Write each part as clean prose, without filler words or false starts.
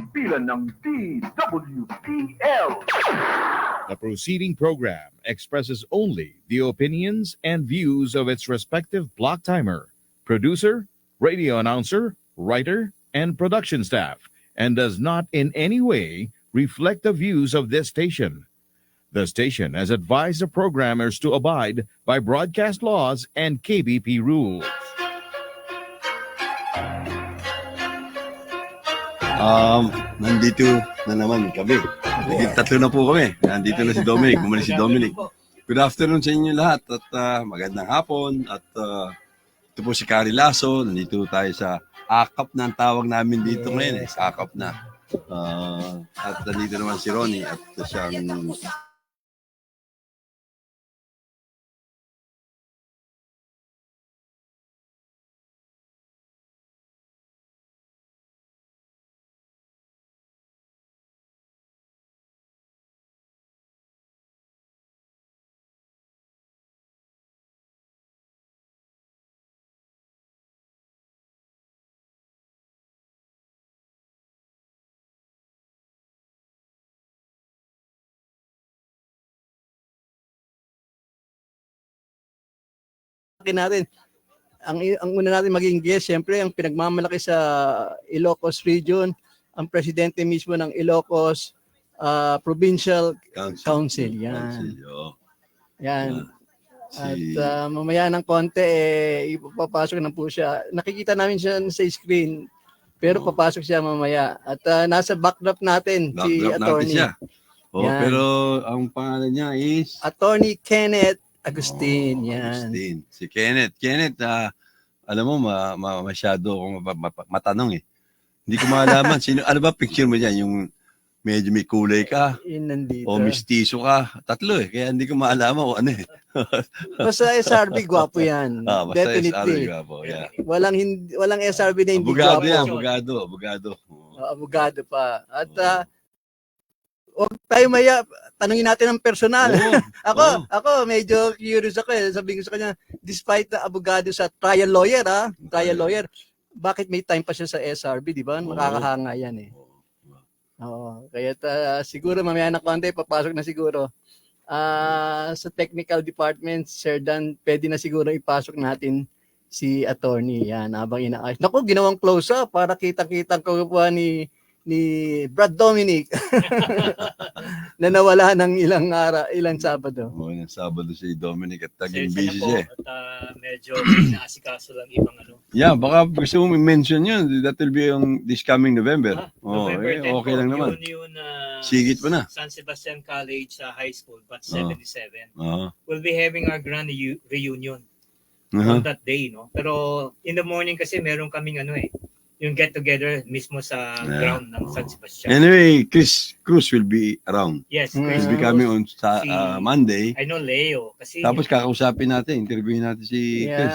himpilan ng DWPL. The proceeding program expresses only the opinions and views of its respective block timer, producer, radio announcer, writer, and production staff, and does not in any way reflect the views of this station. The station has advised the programmers to abide by broadcast laws and KBP rules. Nandito na naman kami. Tatlo na po kami. Nandito na si Dominic. Bumalik si Dominic. Good afternoon sa inyo lahat at magandang hapon. At ito po si Kari Lasso. Nandito tayo sa akap na ang tawag namin dito ngayon. Akap na. At nandito naman si Ronnie at siyang natin. Ang una natin maging guest, siyempre, ang pinagmamalaki sa Ilocos region, ang presidente mismo ng Ilocos Provincial Council. Yan. Yan. At mamaya ng konti, ipapasok na po siya. Nakikita namin siya sa screen, pero papasok siya mamaya. At nasa backdrop natin, si attorney. pero ang pangalan niya is Attorney Kenneth Agustin. Yan. Agustin. Si Kenneth. Kenneth, alam mo, masyado akong matanong eh. Hindi ko malaman. Ano ba picture mo dyan? Yung medyo may kulay ka? Nandito. O mistiso ka? Tatlo eh. Kaya hindi ko maalaman o ano eh. Basta SRB, gwapo yan. Basta Definitely. SRB, gwapo. Yeah. Walang SRB na hindi Abogado gwapo. yan. Abogado. Abogado pa. At huwag tayo maya, tanungin natin ang personal. Ako, medyo curious ako eh. Sabihin ko sa kanya, despite na abogado sa trial lawyer, bakit may time pa siya sa SRB, di ba? Makakahanga yan eh. Kaya siguro mamaya na konti, papasok na siguro. Sa technical department, Sir Dan, pwede na siguro ipasok natin si attorney. Yan, habang inaayos. Naku, ginawang close-up para kitang-kitang ko pa ni Brad Dominic na nawala ng ilang Sabado. Ilang Sabado si Dominic at taging busy siya. At medyo naasikaso lang ibang ano. Yeah, baka gusto mo mention yun. That will be on this coming November. November 10 okay lang naman. Yun, Sigit pa na. San Sebastian College High School, but 77. Uh-huh. We'll be having our grand reunion Uh-huh. on that day, no? Pero in the morning kasi meron kaming yung get together mismo sa ground ng San Sebastian. Anyway, Chris Cruz will be around. Yes, Chris will be coming on sa Monday. I know Leo kasi Tapos kakausapin natin, interviewin natin si Chris.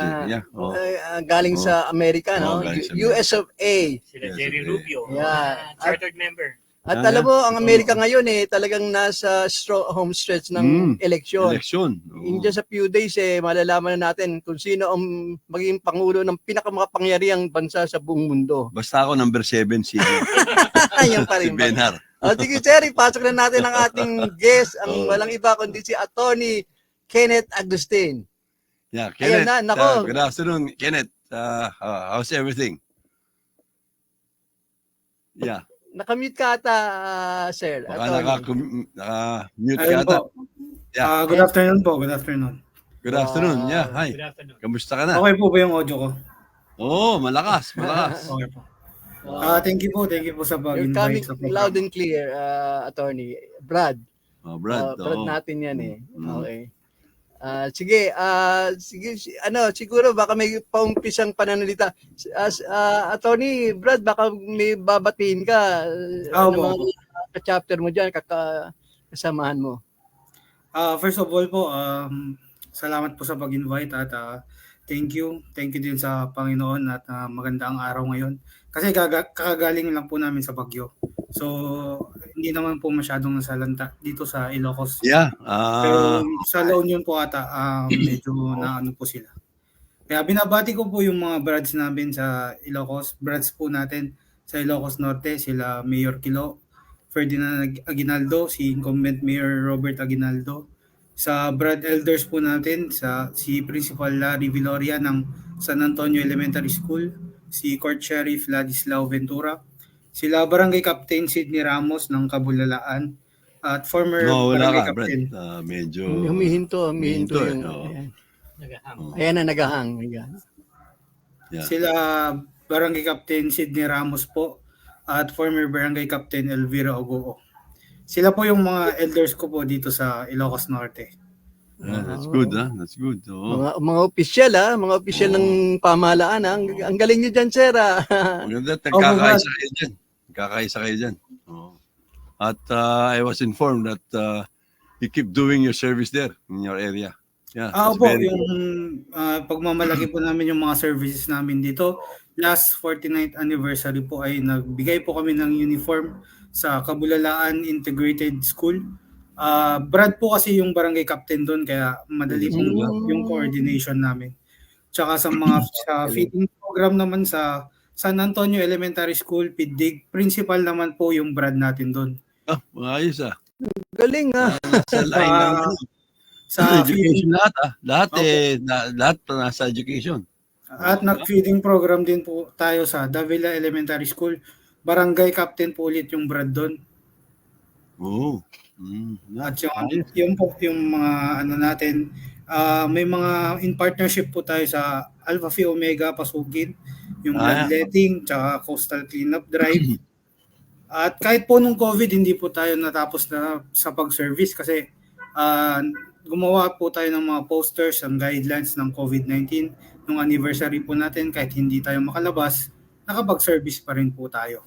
Galing sa Amerika, no? galing sa US of A. sila Jerry Rubio, Yeah. chartered member. At alam mo, ang Amerika ngayon talagang nasa home stretch ng eleksyon. Election. In just a few days, malalaman na natin kung sino ang maging pangulo ng pinakamakapangyarihang bansa sa buong mundo. Basta ako number 7 si Yan pa si rin. Benhar. Sige, Terry, pasok na natin ang ating guest, ang walang iba kundi si Attorney Kenneth Agustin. Yeah, Kenneth. Ayan na, nako. Good afternoon, Kenneth. How's everything? Yeah. Nakamute ka ata, sir. Baka naka-mute Ayun ka ata. po. Yeah. Good afternoon po. Good afternoon. Good afternoon. Yeah, hi. Good afternoon. Kamusta ka na? Okay po ba yung audio ko? Malakas. Okay po. Thank you po. Thank you po sa You're coming pag-invite sa loud program. and clear, Attorney. Brad. Brad. Brad natin yan eh. Okay. Sige, siguro baka may paumpisang pananalita. Attorney Brad, baka may babatiin ka. Ka-chapter mo dyan, kasamahan mo. First of all po, salamat po sa pag-invite at thank you. Thank you din sa Panginoon at maganda ang araw ngayon. Kasi kakagaling lang po namin sa bagyo. So, hindi naman po masyadong nasalanta dito sa Ilocos. Yeah. Pero sa La Union po ata, medyo naano po sila. Kaya binabati ko po yung mga brads namin sa Ilocos. Brads po natin. Sa Ilocos Norte, sila Mayor Kilo, Ferdinand Aguinaldo, si incumbent Mayor Robert Aguinaldo. Sa Brad Elders po natin, si Principal Larry Viloria ng San Antonio Elementary School, si Court Sheriff Ladislao Ventura, sila Barangay Captain Sidney Ramos ng Kabulalaan, at former No, wala Barangay ka, Brad. Captain. Medyo... Humihinto Humihinto, yung... oo. Ayan. Nagahang. Ayan na, nagahang. Ayan. Yeah. Sila Barangay Captain Sidney Ramos po at former Barangay Captain Elvira Ogoo. Sila po yung mga elders ko po dito sa Ilocos Norte. That's good, ha? That's good. Oo. Mga opisyal mga opisyal ng pamahalaan. Ang galing niyo dyan, sir. Maganda, nagkakaisa kayo dyan. Nagkakaisa kayo dyan. Oo. At I was informed that you keep doing your service there in your area. Yeah, that's Po, very yung pagmamalaki po namin yung mga services namin dito. Last 49th anniversary po ay nagbigay po kami ng uniform sa Kabulalaan Integrated School. Brad po kasi yung barangay captain doon, kaya madali po yung coordination namin. Tsaka sa mga feeding program naman sa San Antonio Elementary School, PIDDIG, principal naman po yung Brad natin doon. Maayos, Galing, Sa line ng Sa education lahat, lahat nasa education. At nag-feeding program din po tayo sa Davila Elementary School. Barangay captain po ulit yung Brad doon. Oo. At yung po yung mga natin, may mga in partnership po tayo sa Alpha Phi Omega Pasukin, yung bloodletting, tsaka coastal cleanup drive. At kahit po nung COVID, hindi po tayo natapos na sa pag-service kasi gumawa po tayo ng mga posters, ang guidelines ng COVID-19 nung anniversary po natin. Kahit hindi tayo makalabas, nakapag-service pa rin po tayo.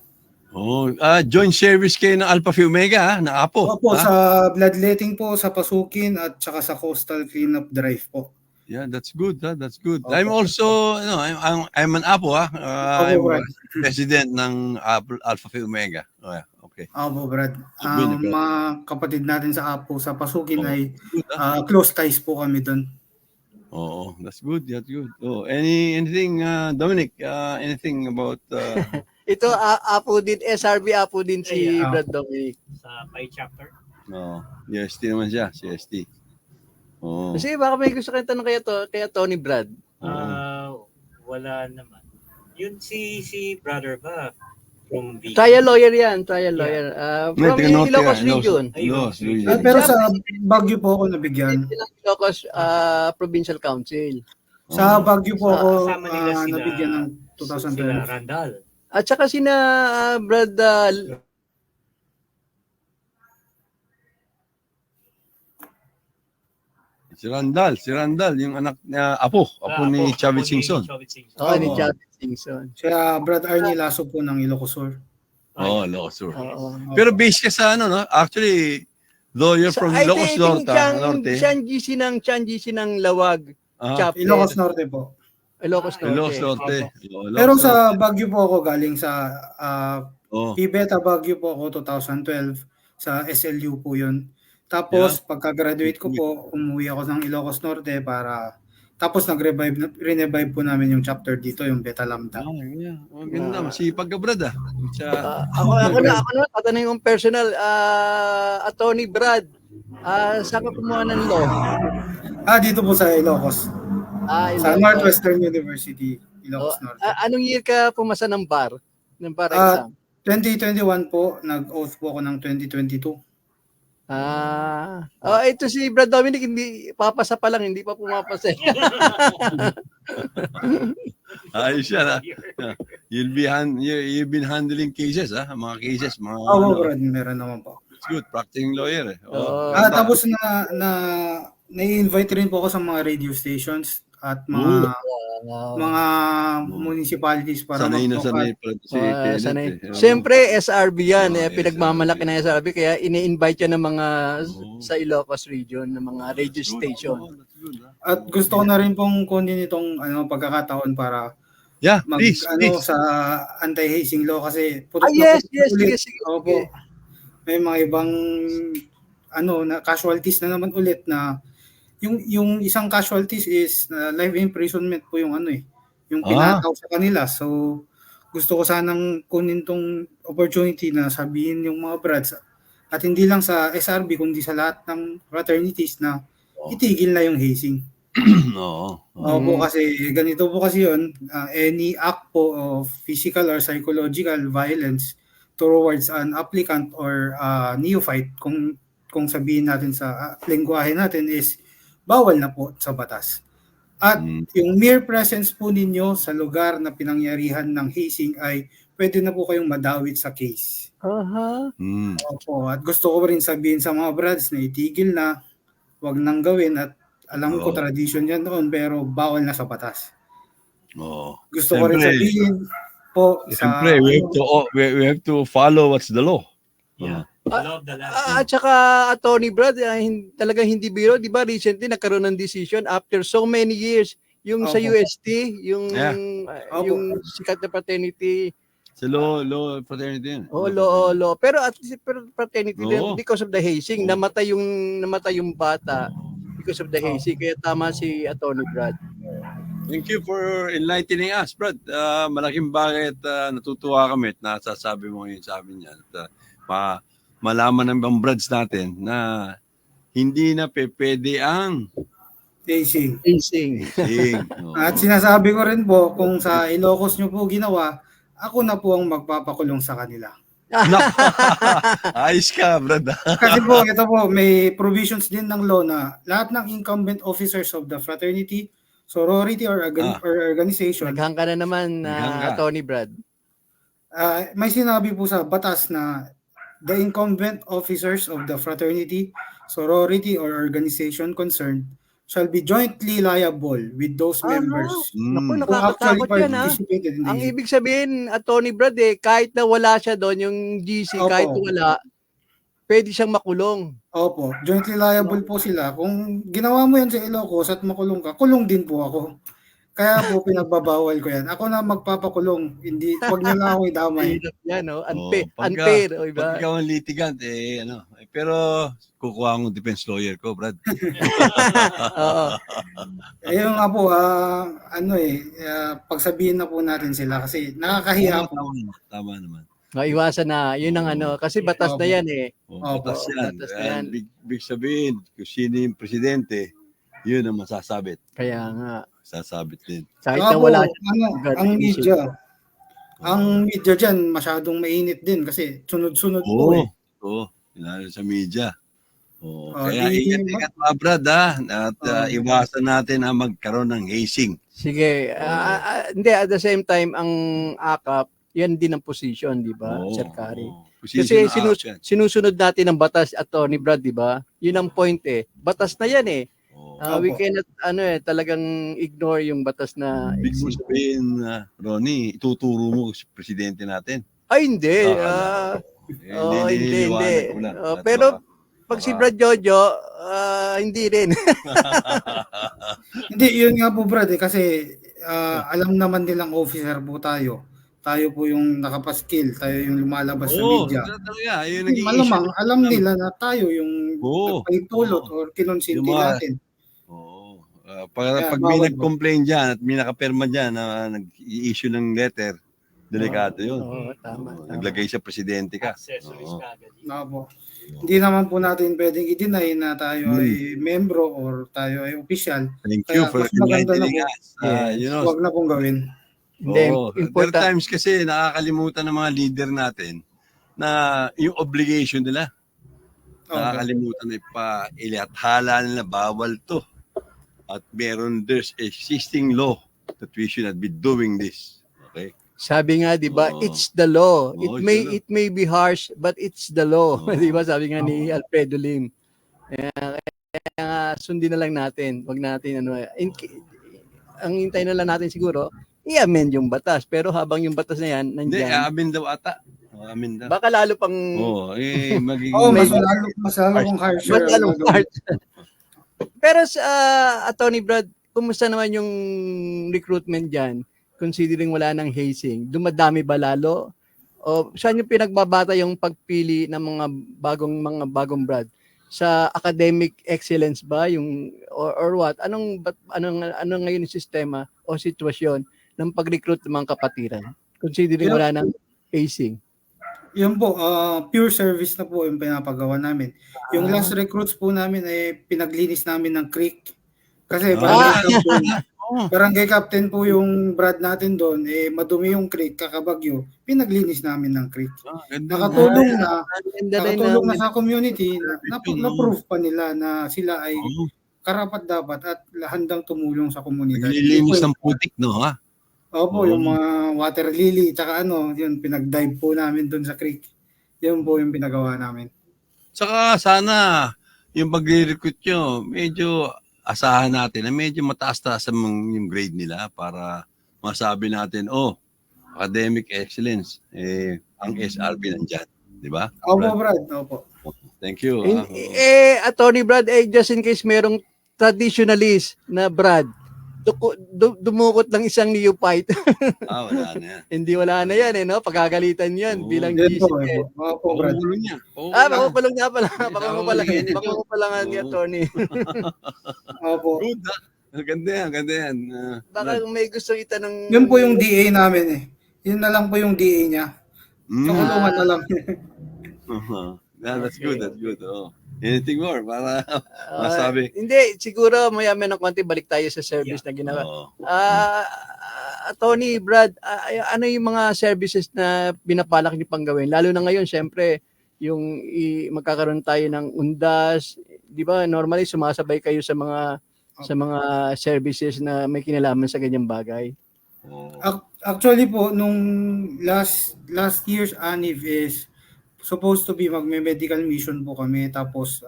Joint service kayo ng Alpha Phi Omega, na APO. Opo, sa bloodletting po, sa Pasukin, at saka sa coastal cleanup drive po. Yeah, that's good. That's good. Okay. I'm also, I'm an APO. I'm Brad. president ng Alpha Phi Omega. Okay. Opo, Brad. Good, Brad. Mga kapatid natin sa Apo, sa Pasukin ay Good, close ties po kami doon. Oh, that's good. That's good. Anything, Dominic? Anything about? Ito, Apo din, SRB Apo din si Ay, Brad Dominic. Sa PI chapter. No, CST naman siya. CST. Oh. Kasi baka may gusto kayong tanong kaya Tony Brad. Wala naman. Yun si brother ba? From Vigan? Trial lawyer yan, trial lawyer. From Ilocos region. Ilocos region. Pero sa Baguio po ako nabigyan. Ilocos Provincial Council. Sa Baguio po ako Kasama nila sila, nabigyan ng sila 2012. Randall. At saka sina Brad Si Randall, yung anak niya, apo ni Chavit Singson. ni Chavit Singson. Siya Brad Arnie Lasso po ng Ilocosur. Ilocos Sur. Oo. Pero based ka sa no? Actually, though you're from Ilocos Norte, Siyang GC ng Lawag chapter. Ilocos Norte po. Ilocos Norte. Ilocos Norte. Pero sa Baguio po ako galing sa Oh. Pibeta Baguio po ako 2012 sa SLU po yun. Tapos pagka-graduate ko po, umuwi ako ng Ilocos Norte para tapos renevive po namin yung chapter dito, yung Beta Lambda. Ganda, masipag ka, Brad. Ako na, tatanungin kong personal, Attorney Brad, saan ka kumuha ng law? Dito po sa Ilocos. Sa Northwestern University, Ilocos Norte. Anong year ka pumasa ng bar? Ng bar exam? 2021 po, nag-oath po ako ng 2022. Ito si Brad Dominic, hindi papasa pa lang, hindi pa pumapasa. Ayos yan, You've been handling cases, mga cases, mga Brad, meron naman po. It's good, practicing lawyer. Tapos na-invite rin po ako sa mga radio stations at mga municipalities para sanay. Siyempre, SRB yan. Pinagmamalaki ng SRB, kaya ini-invite yan ng mga sa Ilocos region, ng mga radio station. At gusto ko na rin pong kunin itong pagkakataon para please. sa anti-hazing law kasi Yes. Opo. May mga ibang na casualties na naman ulit na yung isang casualties is life imprisonment po yung yung pinataw sa kanila. So gusto ko sanang kunin tong opportunity na sabihin yung mga brads at hindi lang sa SRB kundi sa lahat ng fraternities na itigil na yung hazing. Oo. Opo, kasi ganito po kasi yun, any act po of physical or psychological violence towards an applicant or neophyte, kung sabihin natin sa lengguwahe natin, is bawal na po sa batas. At yung mere presence po ninyo sa lugar na pinangyarihan ng hazing ay pwede na po kayong madawit sa case. Aha. Opo, at gusto ko rin sabihin sa mga brads na itigil na, wag nang gawin, at alam ko tradition yan noon pero bawal na sa batas. Oo. Gusto ko rin sabihin po Siyempre, we have to follow what's the law. Yeah. Love the land. At saka, Attorney Brad, talagang hindi biro, di ba? Recently, nagkaroon ng decision after so many years. Yung sa Opo. UST, yung Opo. yung sikat na fraternity. Sa law fraternity yun. Law. Pero at least fraternity din, because of the hazing, namatay yung bata because of the hazing. Kaya tama si Attorney Brad. Thank you for enlightening us, Brad. Malaking bagay at natutuwa kami at nasasabi mo yun sa amin yan. At, malaman ng mga brads natin na hindi na pwede ang hazing. Hazing. At sinasabi ko rin po, kung sa Ilocos nyo po ginawa, ako na po ang magpapakulong sa kanila. Ayos ka, Brad. Kasi po, ito po, may provisions din ng law na lahat ng incumbent officers of the fraternity, sorority, or organization, Naghang ka na naman, Attorney Brad. may sinabi po sa batas na the incumbent officers of the fraternity, sorority, or organization concerned shall be jointly liable with those members Naku, who actually nakakatakot yan, ha? participated in the Ang ibig sabihin, Attorney Brad, kahit na wala siya doon, yung GC, Opo. kahit wala, pwede siyang makulong. Opo, jointly liable po sila. Kung ginawa mo yan sa Ilocos at makulong ka, kulong din po ako. Kaya po pinagbabawal ko yan. Ako na magpapakulong. Hindi, wag niyo na ako idamay. Hirap yan, no? Pagka- Unfair, o iba? Pag ikaw ang litigant, pero kukuha akong defense lawyer ko, Brad. Oo. Ayun nga po, pagsabihin na po natin sila kasi nakakahiya po. Tama naman. Maiwasan na. Yun ang kasi batas na yan eh. Batas yan. batas na yan. Big sabihin, kung sino yung presidente, yun ang masasabit. Kaya nga. Sasabit din. Kahit Saka na po, wala ang media dyan masyadong mainit din kasi sunod-sunod po eh. Oo, lalo sa media. Kaya ingat mga Brad, at iwasan natin ang magkaroon ng hazing. Sige. Hindi, at the same time, ang AKAP, yan din ang position, di ba, Sir Kari? Kasi sinusunod natin ang batas, Attorney Brad, di ba? Yun ang point eh. Batas na yan eh. We cannot talagang ignore yung batas na big mo sabihin, Ronnie, ituturo mo si presidente natin. Ay, hindi. Hindi. Pero pag si Brad Jojo, hindi rin. Hindi, yun nga po Brad kasi alam naman nilang officer po tayo. Tayo po yung nakapaskil, tayo yung lumalabas sa media. Malamang alam nila na tayo yung nagpaitulot or kinonsinti natin. Pag may nag-complain dyan at may nakapirma dyan na nag-i-issue ng letter, delikado yun. Tama. Naglagay sa presidente ka. Hindi naman po natin pwedeng i-deny na tayo ay membro or tayo ay official. Thank you for enlightening us. Huwag na pong gawin. There are times kasi nakakalimutan ng mga leader natin na yung obligation nila. Nakakalimutan na ilathala nila, bawal to. At there's existing law that we should not be doing this. Okay? Sabi nga, 'di ba, it's the law. It may be harsh, but it's the law. 'Di ba? Sabi nga ni Alfredo Lim. Kaya sundin na lang natin. Wag natin ang hintay na lang natin siguro, i-amend yung batas. Pero habang yung batas na yan nandiyan. Hindi, amend daw ata. Amend daw. Baka lalo pang magiging mas lalong harsher. Pero sa Attorney Brad, kumusta naman yung recruitment diyan? Considering wala nang hazing, dumadami ba lalo? O saan yung pinagbabata yung pagpili ng mga bagong Brad? Sa academic excellence ba yung or what? Anong ngayon yung sistema o sitwasyon ng pag-recruit ng mga kapatiran? Considering Yeah. wala nang pacing. Yun po, pure service na po yung pinapagawa namin. Yung last recruits po namin pinaglinis namin ng creek. Kasi barangay captain po yung Brad natin doon, madumi yung creek, kakabagyo, pinaglinis namin ng creek. Ganda. Nakatulong Ganda rin nakatulong na- na sa community, na-prove pa nila na sila ay Oo. karapat dapat at handang tumulong sa komunidad. Naglilinis ng putik, no, ha? Opo, Oo. yung mga water lily, tsaka yun, pinag-dive po namin doon sa creek. Yun po yung pinagawa namin. Saka sana yung pag-recruit nyo, medyo asahan natin na medyo mataas-taas yung grade nila para masabi natin, academic excellence, ang SRB nandyan. Di ba? Opo, Brad. Opo. Thank you. Attorney Brad, just in case merong traditionalist na Brad, dumukot ng isang neophyte. Wala na yan. Hindi, wala na yan no? Pagkagalitan yan Oo. bilang Yan GC. po. Opo, Brad. Pakukulong niya. Makukulong nga pala. Pakukulong pala nga ni Oo. attorney. Opo. Good, ha? Ganda yan. Baka may gusto itanong. Yun po yung DA namin Yun na lang po yung DA niya. Sa Mm. kulungan na lang. That's good. Anything more para masabi? Hindi, siguro maya-maya ng konti balik tayo sa service na ginawa. Oo. Tony, Brad, ano yung mga services na binapalak niyo pang gawin? Lalo na ngayon, syempre, yung magkakaroon tayo ng undas, di ba? Normally, sumasabay kayo sa mga services na may kinalaman sa ganyang bagay. Oo. Actually po, nung last year's ANIV is supposed to be magme-medical mission po kami, tapos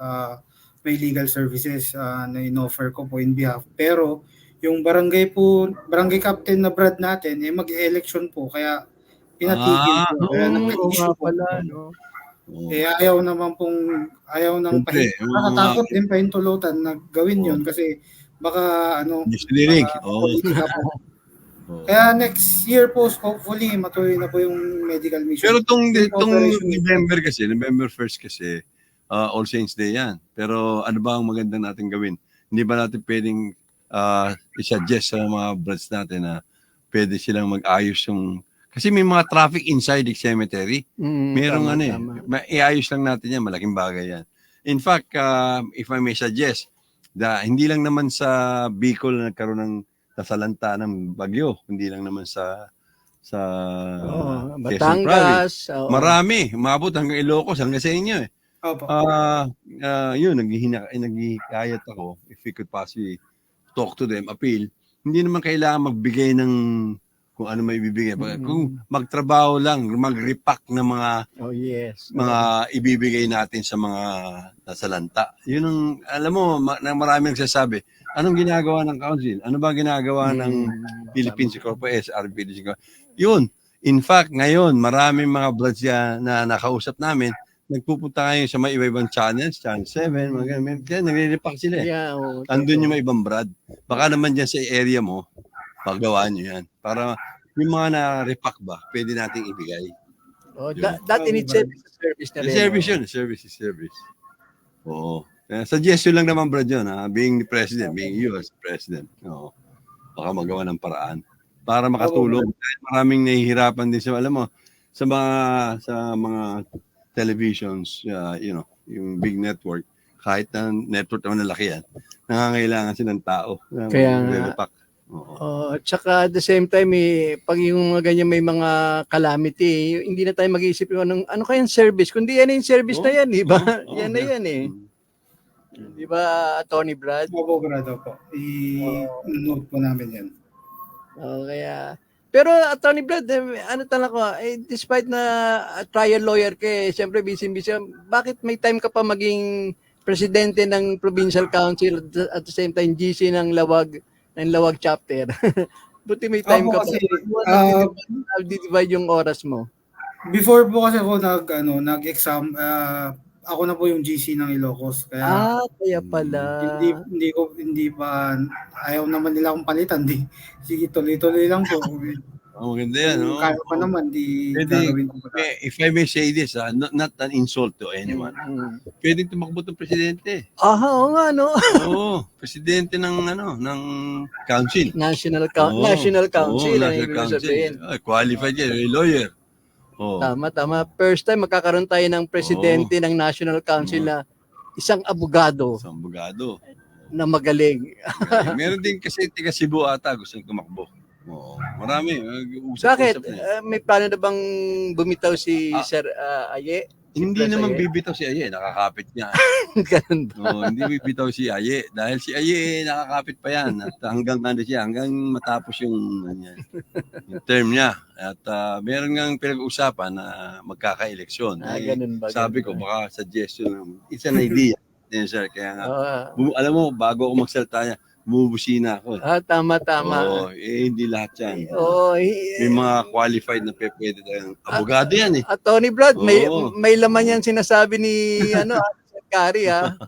may legal services na in-offer ko po in behalf. Pero yung barangay captain na Brad natin, mag-election po, kaya pinatigil po. Kaya nag-issue po. No? Oo. Ayaw nang Siyempre, nakatakot din pahintulutan na gawin yun kasi baka Engineering. politika po. Kaya next year po, hopefully, matuloy na po yung medical mission. Pero itong Operation. November 1st kasi, All Saints Day yan. Pero ano ba ang maganda natin gawin? Hindi ba natin pwedeng i-suggest sa mga brads natin na pwede silang mag-ayos yung... Kasi may mga traffic inside the cemetery. Merong tama. iayos lang natin yan. Malaking bagay yan. In fact, if I may suggest, hindi lang naman sa Bicol na nagkaroon ng nasalanta ng bagyo, hindi lang naman sa Quezon Province. Batangas. Marami, umabot hanggang Ilocos, hanggang sa inyo. Opo. Yun, naghihikayat ako, if we could possibly talk to them, appeal. Hindi naman kailangan magbigay ng kung ano may ibibigay. Kung magtrabaho lang, mag-repack ng mga ibibigay natin sa mga nasalanta. Yun ang, alam mo, maraming nagsasabi, anong ginagawa ng council? Ano ba ginagawa ng Philippine Corporation, SRB? Yun. In fact, ngayon, maraming mga blogs na nakausap namin, nagpupunta kayo sa mga iba-ibang channels, Channel 7, mga ganun. Kaya nagre-repack sila. Andun yung mga ibang brad. Baka naman dyan sa area mo, pagawaan nyo yan. Para yung mga na-repack ba, pwede nating ibigay. That in itself is a service na rin. Service yun. Service is service. Oo. Suggestion lang naman, brad, yun. Being the president, being you as president. Oo. Baka magawa ng paraan para makatulong. Maraming nahihirapan din sa, alam mo, sa mga televisions, yung big network, kahit na network naman na laki yan, nangangailangan silang tao. Kaya nga. At saka at the same time, pag yung mga ganyan may mga calamity, hindi na tayo mag-iisip yung ano kayang service, kundi yan yung service na yan, di ba? Yan na yan Di ba, Tony Brad? Opo, Brad, opo. I-note po namin yan. Pero Tony Brad, ano talaga ko, despite na trial lawyer ka, siyempre busy, bakit may time ka pa maging presidente ng provincial council at the same time GC ng Lawag chapter? Buti may time ka kasi, pa. Divide yung oras mo. Before po kasi ako nag-exam, ako na po yung GC ng Ilocos. Kaya kaya pala. Hindi pa ayaw naman nila akong palitan. Sige, tuloy-tuloy lang po. Maganda yan. Kung Oh. kaya pa naman, di Pwede, gagawin ko pa. if I may say this, not an insult to anyone. Pwedeng tumakbo ng presidente. Aha, oo nga, no? Oo, presidente ng council. National Oo, National Council, oo, ang National ibig Council. sabihin. Qualified yan, may lawyer. Oo. Tama. First time magkakaroon tayo ng presidente ng National Council na isang abogado Isang abogado. na magaling. Meron din kasi taga Cebu ata gustong tumakbo. Oo. Marami. Usap-usap Bakit? na eh. May plano na bang bumitaw si Ah. Sir Aye? Hindi Plus naman Aye? bibitaw si Aye, nakakapit niya. Ganun ba? Oo, hindi bibitaw si Aye dahil si Aye nakakapit pa yan at hanggang matapos yung term niya. At meron ngang pinag-usapan na magkaka-eleksyon. Ganun ba? Sabi ko Ganun ba? baka suggestion, it's an idea. Yes, sir. Kaya nga, Oo. alam mo, bago ako magsalita niya, bumubusina ako. Tama. Oo, hindi lahat yan. Oo. May mga qualified na pwede tayong abogado yan eh. Tony Brad, Oo. may laman yan sinasabi ni Sir Kari, ha?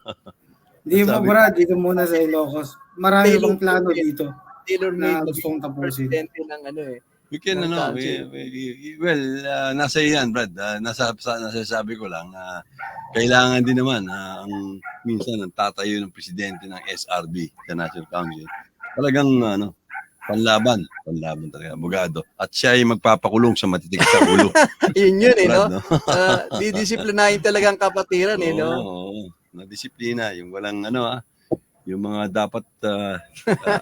Hindi mo, Sabi- Brad, dito muna sa Ilocos. Marami Taylor bang plano Swift. dito Taylor na made gustong tapusin? presidente ng We can, Ng ano, council. nasa yan, Brad. Nasasabi ko lang na kailangan din naman minsan ang tatayo ng presidente ng SRB, the National Council. Talagang, panlaban talaga, abogado. At siya ay magpapakulong sa matitigas sa ulo. Yun eh, no? Brad, no? Didisiplinahin talagang kapatiran, eh, no? Oo, na disiplina, yung walang yung mga dapat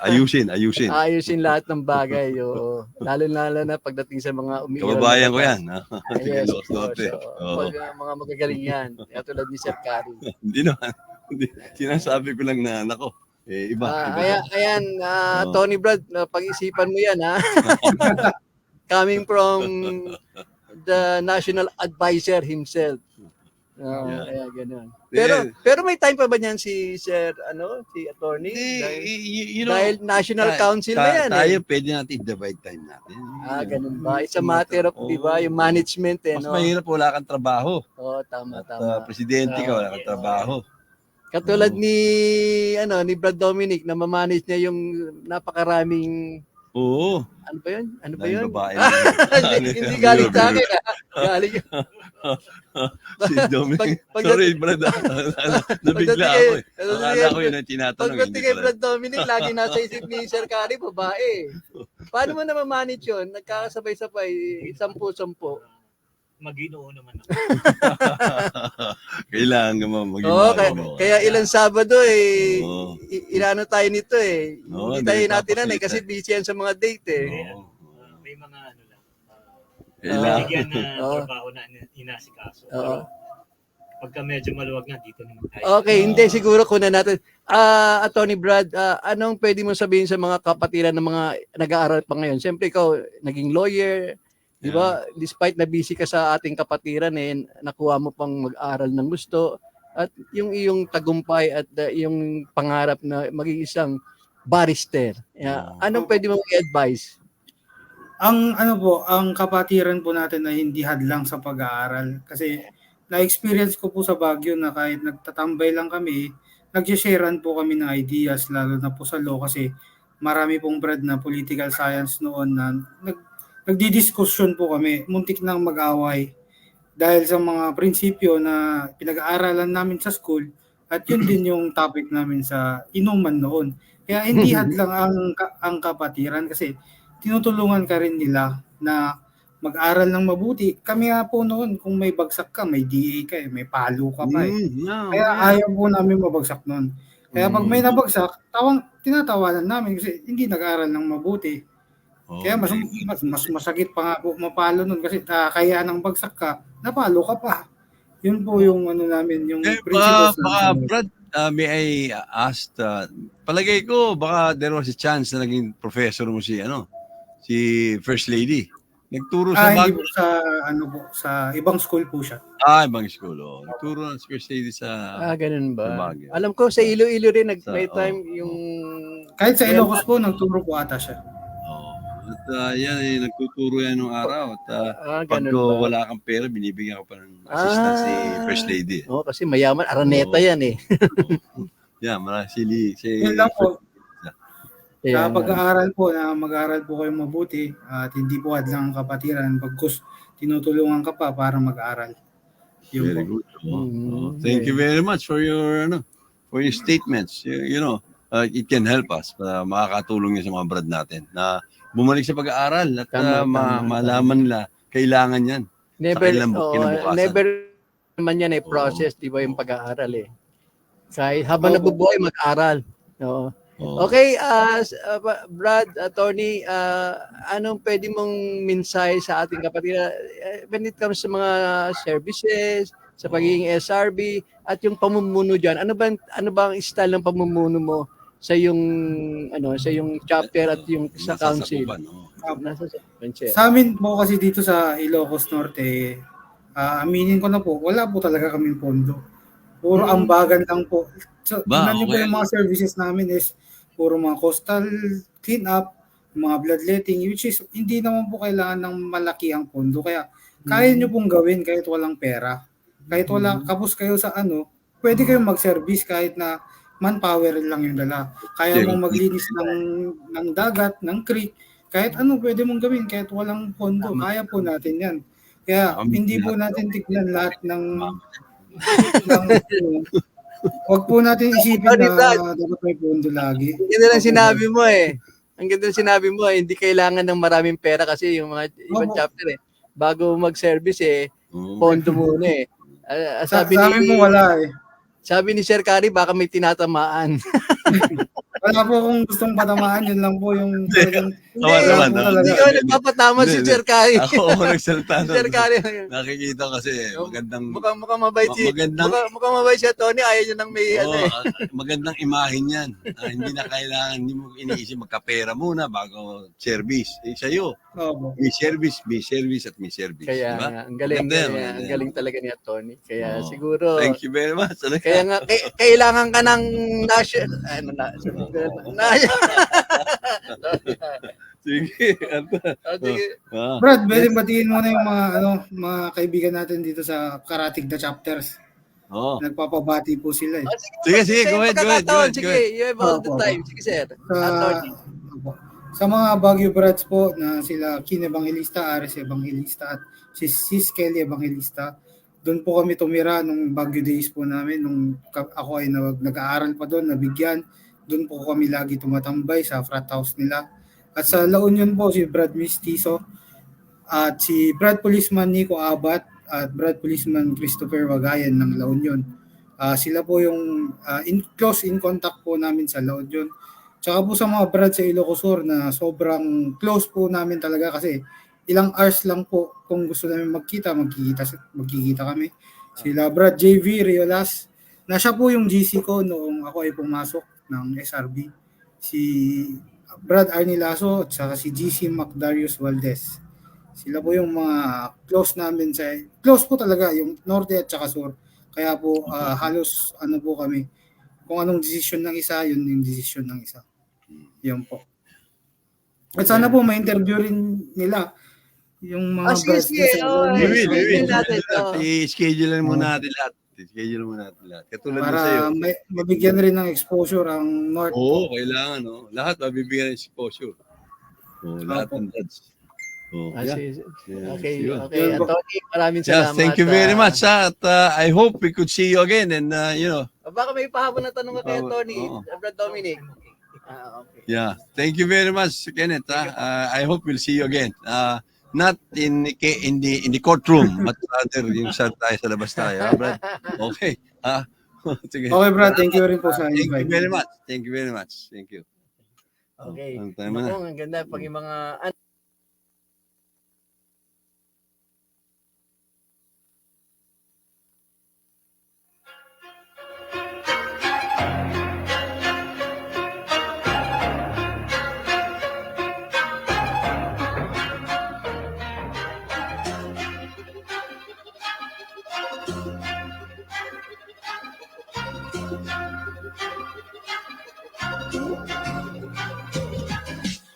ayusin. Ayusin lahat ng bagay, oo. Lalo na pagdating sa mga umiiral. Kababayan ko yan. Yes, of Tigalos course. Norte. Oo. Mga magagaling yan. Katulad ni Sir Kari. Hindi naman. Sinasabi ko lang na, nako, iba. Ayan, Oo. Tony Brad, pag-isipan mo yan, ha? Coming from the national advisor himself. Yeah. Kaya ganun. Yeah. Pero may time pa ba niyan si Sir, si attorney? Dahil National Council na yan, tayo eh. pwede natin i-divide time natin. Ganun ba? It's a matter of, di ba, yung management, eh, Mas no? mahirap wala kang trabaho. Oo, tama. At presidente ka, wala kang trabaho. Katulad ni Brad Dominic na mamanage niya yung napakaraming Oo. ano ba yun? Dahil babae. Hindi galing sa akin, ha? Galing. Si Dominic. Pag- Sorry, Brad. Nabigla ako eh. Akala ko yun ang tinatanong. Pagdating hindi kay pala. Brad Dominic, lagi nasa isip ni Sir Kari, babae. Paano mo na mamanage yun? Nagkakasabay-sabay, 10-10. Maginoo naman ako. Kailangan ka maging Oo, maayos. kaya ilang Sabado Oo. inano tayo nito eh. Oo, Hindi tayo dahil natin papakita. kasi busy yan sa mga date eh. Oo. May mga ano lang. Kailangan. Bigyan na Oo. trabaho na inasikaso. Oo. Pero pagka medyo maluwag na, dito naman tayo. Okay, hindi siguro kunan natin. Attorney Brad, anong pwede mo sabihin sa mga kapatiran ng mga nag-aaral pa ngayon? Siyempre ikaw naging lawyer, 'di ba? Despite na busy ka sa ating kapatiran nakuha mo pang mag-aral ng gusto at yung iyong tagumpay at yung pangarap na maging isang barrister. Anong pwede mo i-advise? Ang kapatiran po natin ay hindi hadlang sa pag-aaral. Kasi na-experience ko po sa Baguio na kahit nagtatambay lang kami, nag-sharean po kami ng ideas, lalo na po sa law kasi marami pong Brad na political science noon na nagdidiskusyon po kami, muntik nang mag-away dahil sa mga prinsipyo na pinag-aaralan namin sa school at yun din yung topic namin sa inuman noon. Kaya hindi hadlang ang kapatiran kasi tinutulungan ka rin nila na mag-aral ng mabuti. Kami nga po noon, kung may bagsak ka, may DA ka, may palo ka pa eh. Kaya ayaw po namin mabagsak noon. Kaya pag may nabagsak, tinatawanan namin kasi hindi nag-aral ng mabuti. Kaya mas masakit pa nga po mapalo noon kasi kaya nang bagsak ka, napalo ka pa. Yun po yung namin, yung principles Baka, namin. Brad, may I ask, palagay ko, baka there was a chance na naging professor mo si First Lady. Nagturo sa Hindi Baguio. po, sa ibang school po siya. Ibang school. Nagturo na si First Lady sa... Ganun sa ba? Baguio. Alam ko sa Iloilo rin may Sa- time yung Kahit sa Ilocos po, nagturo po ata siya. At yan, nagtuturo yan nung araw. At pag ganun ba? wala kang pera, binibigyan ka pa ng assistance ni First Lady. Kasi mayaman, Araneta Oo. yan eh. Yan, Yun lang po. Sa Ayan. pag-aaral po, na mag-aaral po kayo mabuti at hindi po hadlang ang kapatiran pagkus tinutulungan ka pa para mag-aral. Yun Very po. good. Oh, Mhm. thank you very much for your statements. It can help us makakatulong yun sa mga brad natin na bumalik sa pag-aaral at Tama. malaman nila kailangan yan. kanilang kinabukasan. Never naman yan ay process, di ba, yung pag-aaral eh. Kahit habang nabubuhay, mag-aral. Oo. Oo. Okay, Brad, Tony, anong pwede mong mensahe sa ating kapatid when it comes sa mga services, sa pagiging SRB, at yung pamumuno dyan? Ano ba ang style ng pamumuno mo sa yung chapter at yung sa council? Nasasakupan, oo. Nasa sakupan. Sa amin po kasi dito sa Ilocos Norte, aminin ko na po, wala po talaga kaming pondo. Puro ambagan lang po. So, tingnan niyo po okay. yung mga services namin is puro mga coastal cleanup, mga bloodletting, which is hindi naman po kailangan ng malaki ang pondo. Kaya kaya niyo pong gawin kahit walang pera. Kahit wala, kapos kayo sa pwede kayong mag-service kahit na manpower lang yung dala. Kaya mong maglinis ng dagat, ng creek, kahit pwede mong gawin kahit walang pondo. Kaya po natin yan. Kaya hindi po natin tignan lahat ng wag po natin isipin na dapat may pondo lagi. Ang ganda lang sinabi mo eh. Hindi kailangan ng maraming pera kasi yung mga ibang chapter eh. Bago mag-service pondo muna eh. Sabi mo wala eh. Sabi ni Sir Kari, baka may tinatamaan. Wala po akong gustong patamaan, yun lang po yung talagang Hindi ko nagpapatama si Sir Kari. Ako nagsalita Sir Kari. Nakikita kasi magandang Mukhang mabait mukhang mabait siya, Tony. Ayaw niya nang may magandang imahin yan. Hindi na kailangan, hindi mo iniisip magkapera muna bago service. Sa'yo, may service at may service. Kaya diba? ang galing talaga ni Tony. Kaya siguro Thank you very much. kaya nga kailangan ka ng national Sige. sige. Brad, pwede batiin mo na yung mga kaibigan natin dito sa Karatig na chapters. Nagpapabati po sila eh. Sige, go ahead. Sige, you have all the time. Sige, sir. Sa mga Baguio Brads po na sila Kin Evangelista, Ares Evangelista at si Sis Kelly Evangelista, doon po kami tumira nung Baguio days po namin nung ako ay nag-aaral pa doon, nabigyan. Doon po kami lagi tumatambay sa frat house nila. At sa La Union po si Brad Mistizo at si Brad Policeman Nico Abat at Brad Policeman Christopher Wagayan ng La Union. Sila po yung close in contact po namin sa La Union. Tsaka po sa mga Brad sa Ilocos Sur na sobrang close po namin talaga kasi ilang hours lang po kung gusto namin magkita kami. Sila Brad JV Riolas na siya po yung GC ko noong ako ay pumasok ng SRB. Si Brad Arnie Lasso at saka si GC Macdarius Valdez. Sila po yung mga close namin close po talaga yung Norte at saka Sur. Kaya po halos po kami. Kung anong desisyon ng isa, yun yung desisyon ng isa. Yun po. At sana po ma-interview rin nila yung mga I-schedule muna natin lahat. Katulad mo sa'yo. Para mabigyan rin ng exposure ang North. Oo, kailangan. Lahat mabibigyan ng exposure. Lahat ng dads. Okay. Tony, maraming salamat. Thank you very much. At I hope we could see you again. And, baka may pahabol na tanong ka kay Tony, Brad Dominic. Okay. Yeah. Thank you very much, Kenneth. I hope we'll see you again. Not in the courtroom, but rather yung tayo sa labas tayo. Brad? Okay. Sige. Okay, Brad. Thank you rin po sa invite. Thank you very much. Thank you. Okay. Ang ganda pag yung mga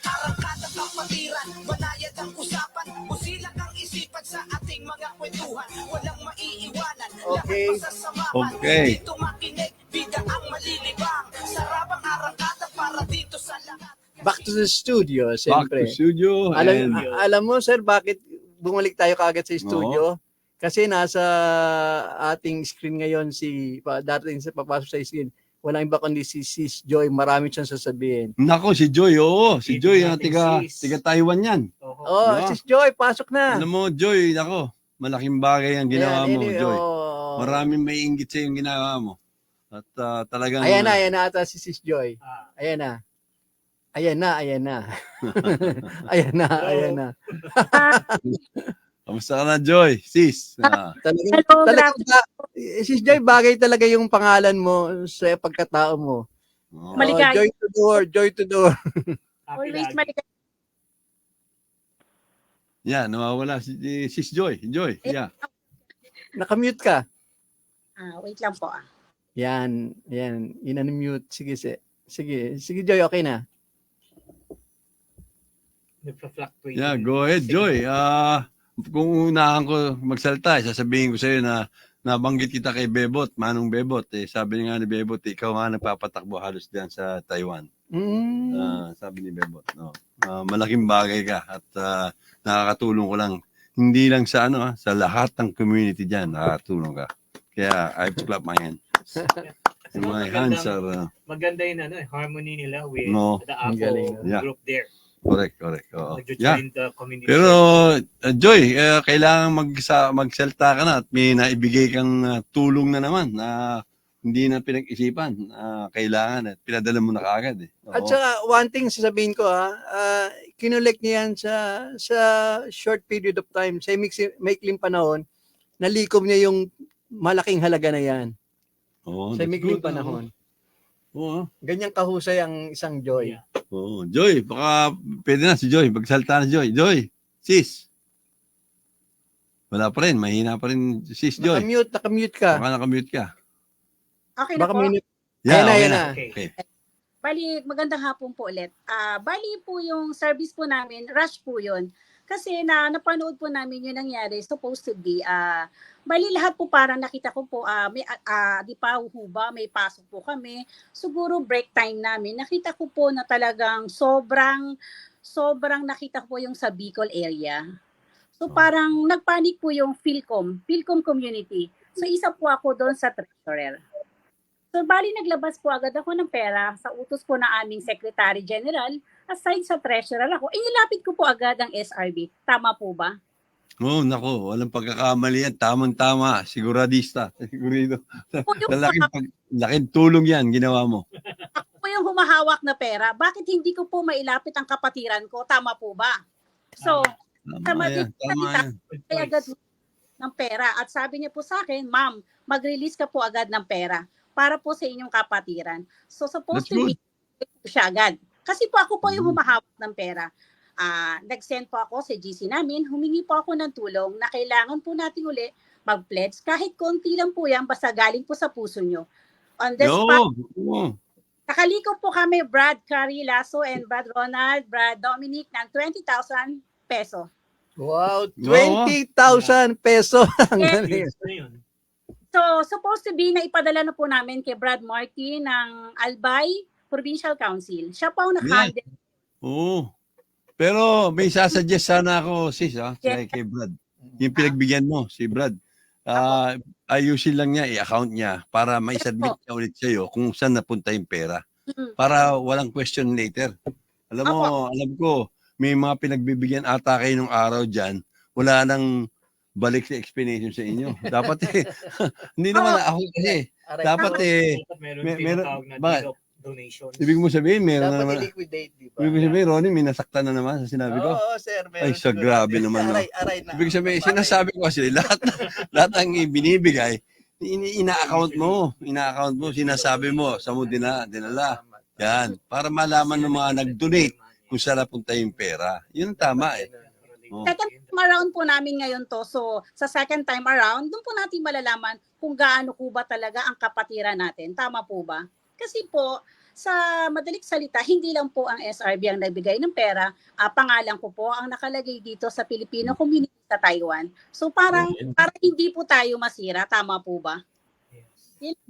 Arangkada kapatiran, banayad ang usapan, busilak ang isipan sa ating mga kwentuhan, walang maiiwanan, Okay. Okay. dito makinig, bida ang malilibang, sarabang arangkada para dito sa lahat. back to the studio, Back siyempre. to studio. Alam, and, alam mo, sir, bakit bumalik tayo kaagad sa studio? Kasi nasa ating screen ngayon darating sa papasok sa screen, walang iba kundi si Sis Joy. Marami siyang sasabihin. nako, si Joy, oo. Si Dito Joy, natin, sis. tiga Taiwan yan. Oh, Yeah. Sis Joy, pasok na. Alam mo, Joy, nako, malaking bagay ang ginawa Ayan, mo, anyway, Joy. oh. Maraming may inggit sa yung ginawa mo. At talagang... Ayan na ata si Sis Joy. Ah, Ayan na. Ayan na. Ayan na. Kamusta ka na, Joy? Sis? Sis Joy, bagay talaga yung pangalan mo sa pagkatao mo. Oo. Maligaya. Joy to door, joy to door. happy Always lagi. maligaya. Yan, nawawala si Sis Joy. Joy, yeah. Nakamute ka. Wait lang po. Yan. In-unmute. Sige, Joy, okay na. Nagpa-fluctuate. Yeah, go ahead, Joy. Kung unahan ko magsalita, sasabihin ko sa'yo na nabanggit kita kay Bebot, Manong Bebot. Sabi nga ni Bebot, ikaw nga nagpapatakbo halos diyan sa Taiwan. Sabi ni Bebot. No. Malaking bagay ka at nakakatulong ko lang. Hindi lang sa sa lahat ng community diyan nakakatulong ka. Kaya I clap my hands. My hands are Maganda yung harmony nila with No. the Ang galing. Apo Yeah. group there. correct. Oo. Yeah. Nag-join the community. Pero Joy, kailangan magsalta ka na at may naibigay kang tulong na naman na hindi na pinag-isipan. Kailangan at pinadala mo na kaagad eh. Oo. At saka, one thing sasabihin ko kinolect niya yan sa short period of time, sa maikling panahon, nalikom niya yung malaking halaga na yan. Oo, Sa that's maikling good, panahon. Oo. Ganyang kahusay ang isang Joy. Yeah. Oo. Joy, baka pwede na si Joy. Magsalta na si Joy. Joy, sis. Wala pa rin. Mahina pa rin sis Joy. Nakamute ka. Baka nakamute ka. Okay na Baka po. minute. Yeah, Ayan okay na. Okay. Bali, magandang hapon po ulit. Bali po yung service po namin, rush po yun. Kasi napanood po namin yung nangyari, supposed to be, bali lahat po parang nakita ko po, di pa huba, may pasok po kami. Siguro break time namin, nakita ko po na talagang sobrang nakita ko po yung sa Bicol area. So parang nagpanik po yung Philcom community. So isa po ako doon sa treasurer. So bali naglabas po agad ako ng pera sa utos po ng aming Secretary General. Aside sa treasurer ako, inilapit ko po agad ang SRB. Tama po ba? Oo, nako. Walang pagkakamali yan. Tamang-tama. Siguradista. Sigurado. Laking tulong yan ginawa mo. Ako po yung humahawak na pera. Bakit hindi ko po mailapit ang kapatiran ko? Tama po ba? So, Tama yan. Tama yan. ay agad ng pera. At sabi niya po sa akin, ma'am, mag-release ka po agad ng pera para po sa inyong kapatiran. So, supposed That's to be siya agad. Kasi po ako po yung humahawak ng pera. Nag-send po ako sa GC namin, humingi po ako ng tulong na kailangan po natin uli mag-pledge. Kahit konti lang po yan, basta galing po sa puso nyo. On the spot, nakaliko po kami, Brad Carrie Lasso and Brad Ronald, Brad Dominic, ng 20,000 peso. Wow, 20,000 peso. Yes, na yun. So, supposed to be na ipadala na po namin kay Brad Marty ng Albay Provincial Council. Siya po ang nag-handle. Oo. Pero may sasuggest sana ako, sis, kay Brad. Yung pinagbigyan mo, si Brad. Ayusin lang niya, i-account niya para maisubmit niya ulit sa'yo kung saan napunta yung pera. Para walang question later. Alam ko, may mga pinagbibigyan ata kayo nung araw dyan, wala nang balik sa explanation sa inyo. Dapat hindi naman ako kasi. Dapat meron na donation. Ibig mo sabihin, meron na naman. Dapat i-liquidate, di ba? Ibig mo sabihin, Ronnie, may nasaktan na naman sa sinabi ko. Oo, sir. Ay, sa grabe naman. No? Aray na. Ibig sabihin, sinasabi ko kasi, lahat ang binibigay, ina-account mo, sinasabi mo, sa mo dinala. Yan, para malaman ng mga nag-donate kung saan napunta yung pera. Yun ang tama eh. Oh. Second time around po namin ngayon to. So, sa second time around, doon po natin malalaman kung gaano po ba talaga ang kapatiran natin. Tama po ba? Kasi po, sa madaling salita, hindi lang po ang SRB ang nagbigay ng pera. Pangalan ko po ang nakalagay dito sa Filipino community sa Taiwan. So, para hindi po tayo masira. Tama po ba?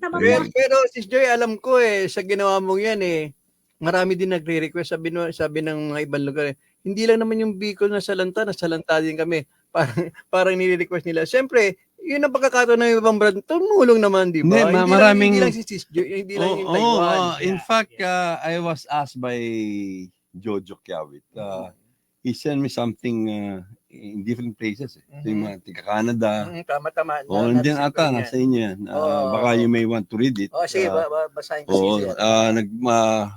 Tama po. Pero Sis Joy, alam ko sa ginawa mong yan marami din nagre-request, sabi ng mga ibang lugar, hindi lang naman yung Bicol na salanta din kami. Parang nire-request nila. Siyempre, yun ang pagkakataon ng ibang brand, tumulong naman, di ba? Hindi, maraming- hindi lang si Sis Jo, hindi lang yung Taiwan. In fact, I was asked by Jojo Kiawit. He sent me something in different places. Yung mga taga-Canada. Tama. Nandiyan ata, nasa inyo yan. Baka you may want to read it. Sige, basahin ko. Oo,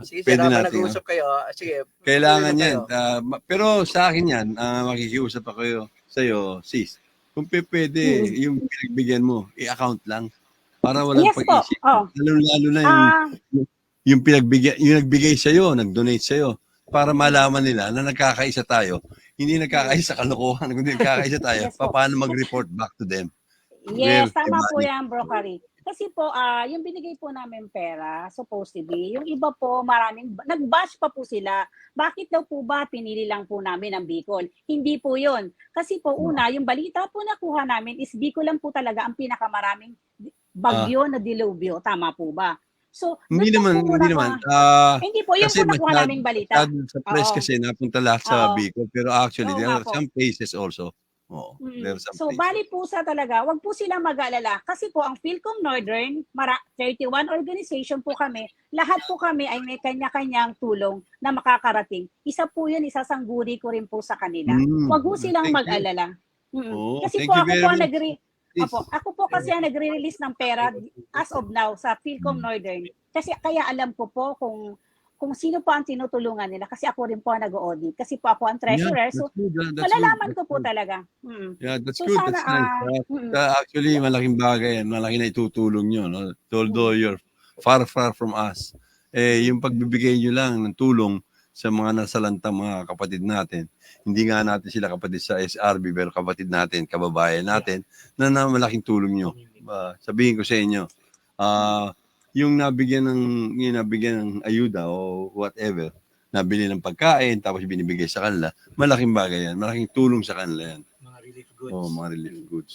Sige, pwede sir, natin. nag-uusap kayo. Sige. Kailangan tuloy yan. kayo. Pero sa akin yan, makikiusap ako sa'yo, sis. Kung pwede, yung pinagbigyan mo, i-account lang. Para walang Yes po. pag-isip. Oh. Lalo na yung nagbigay sa'yo, nag-donate sa'yo, para malaman nila na nagkakaisa tayo. Hindi nagkakaisa kalokohan, kundi nagkakaisa tayo. Yes po. Paano mag-report back to them? Yes, Where tama the po money- yan, Bro Kari. Kasi po, yung binigay po namin pera, supposed to be, yung iba po, maraming, nag-bash pa po sila. Bakit daw po ba pinili lang po namin ang Bicol? Hindi po yun. Kasi po, una, yung balita po nakuha namin is Bicol lang po talaga ang pinakamaraming bagyo na dilubyo. Tama po ba? So, Hindi doon naman, po hindi nakuha- naman. Hindi po, yung kasi po nakuha masyado- naming balita. Sa press Oo. kasi napunta lahat sa Oo. Bicol. Pero actually, Oo there nga are po. some places also. Oo, Mm. there are some So, places. bali po sa talaga, wag po silang mag-alala. Kasi po, ang Philcom Northern, 31 organization po kami, lahat po kami ay may kanya-kanyang tulong na makakarating. Isa po yun, isasangguri ko rin po sa kanila. Wag po silang Thank you. mag-alala. Mm. Oo, Kasi thank po, you ako very po ang much. Please. ako po kasi ang nagre-release ng pera as of now sa Philcom Northern. Kasi kaya alam ko po kung sino po ang tinutulungan nila kasi ako rin po ang nag-audit. Kasi po ako ang treasurer. Yeah, So, that's good, that's malalaman good, ko that's po good. talaga. Mm. Yeah, that's So, good. sana, That's nice. mm. Actually, malaking bagay yan. Malaki na itutulong nyo. No? Although you're far from us. Yung pagbibigay nyo lang ng tulong sa mga nasalantang mga kapatid natin. Hindi nga natin sila kapatid sa SRB, pero kapatid natin, kababayan natin, na malaking tulong nyo. Sabihin ko sa inyo, yung nabigyan ng ayuda o whatever, nabili ng pagkain, tapos binibigay sa kanila, malaking bagay yan. Malaking tulong sa kanila yan. Mga relief goods. Mga relief goods.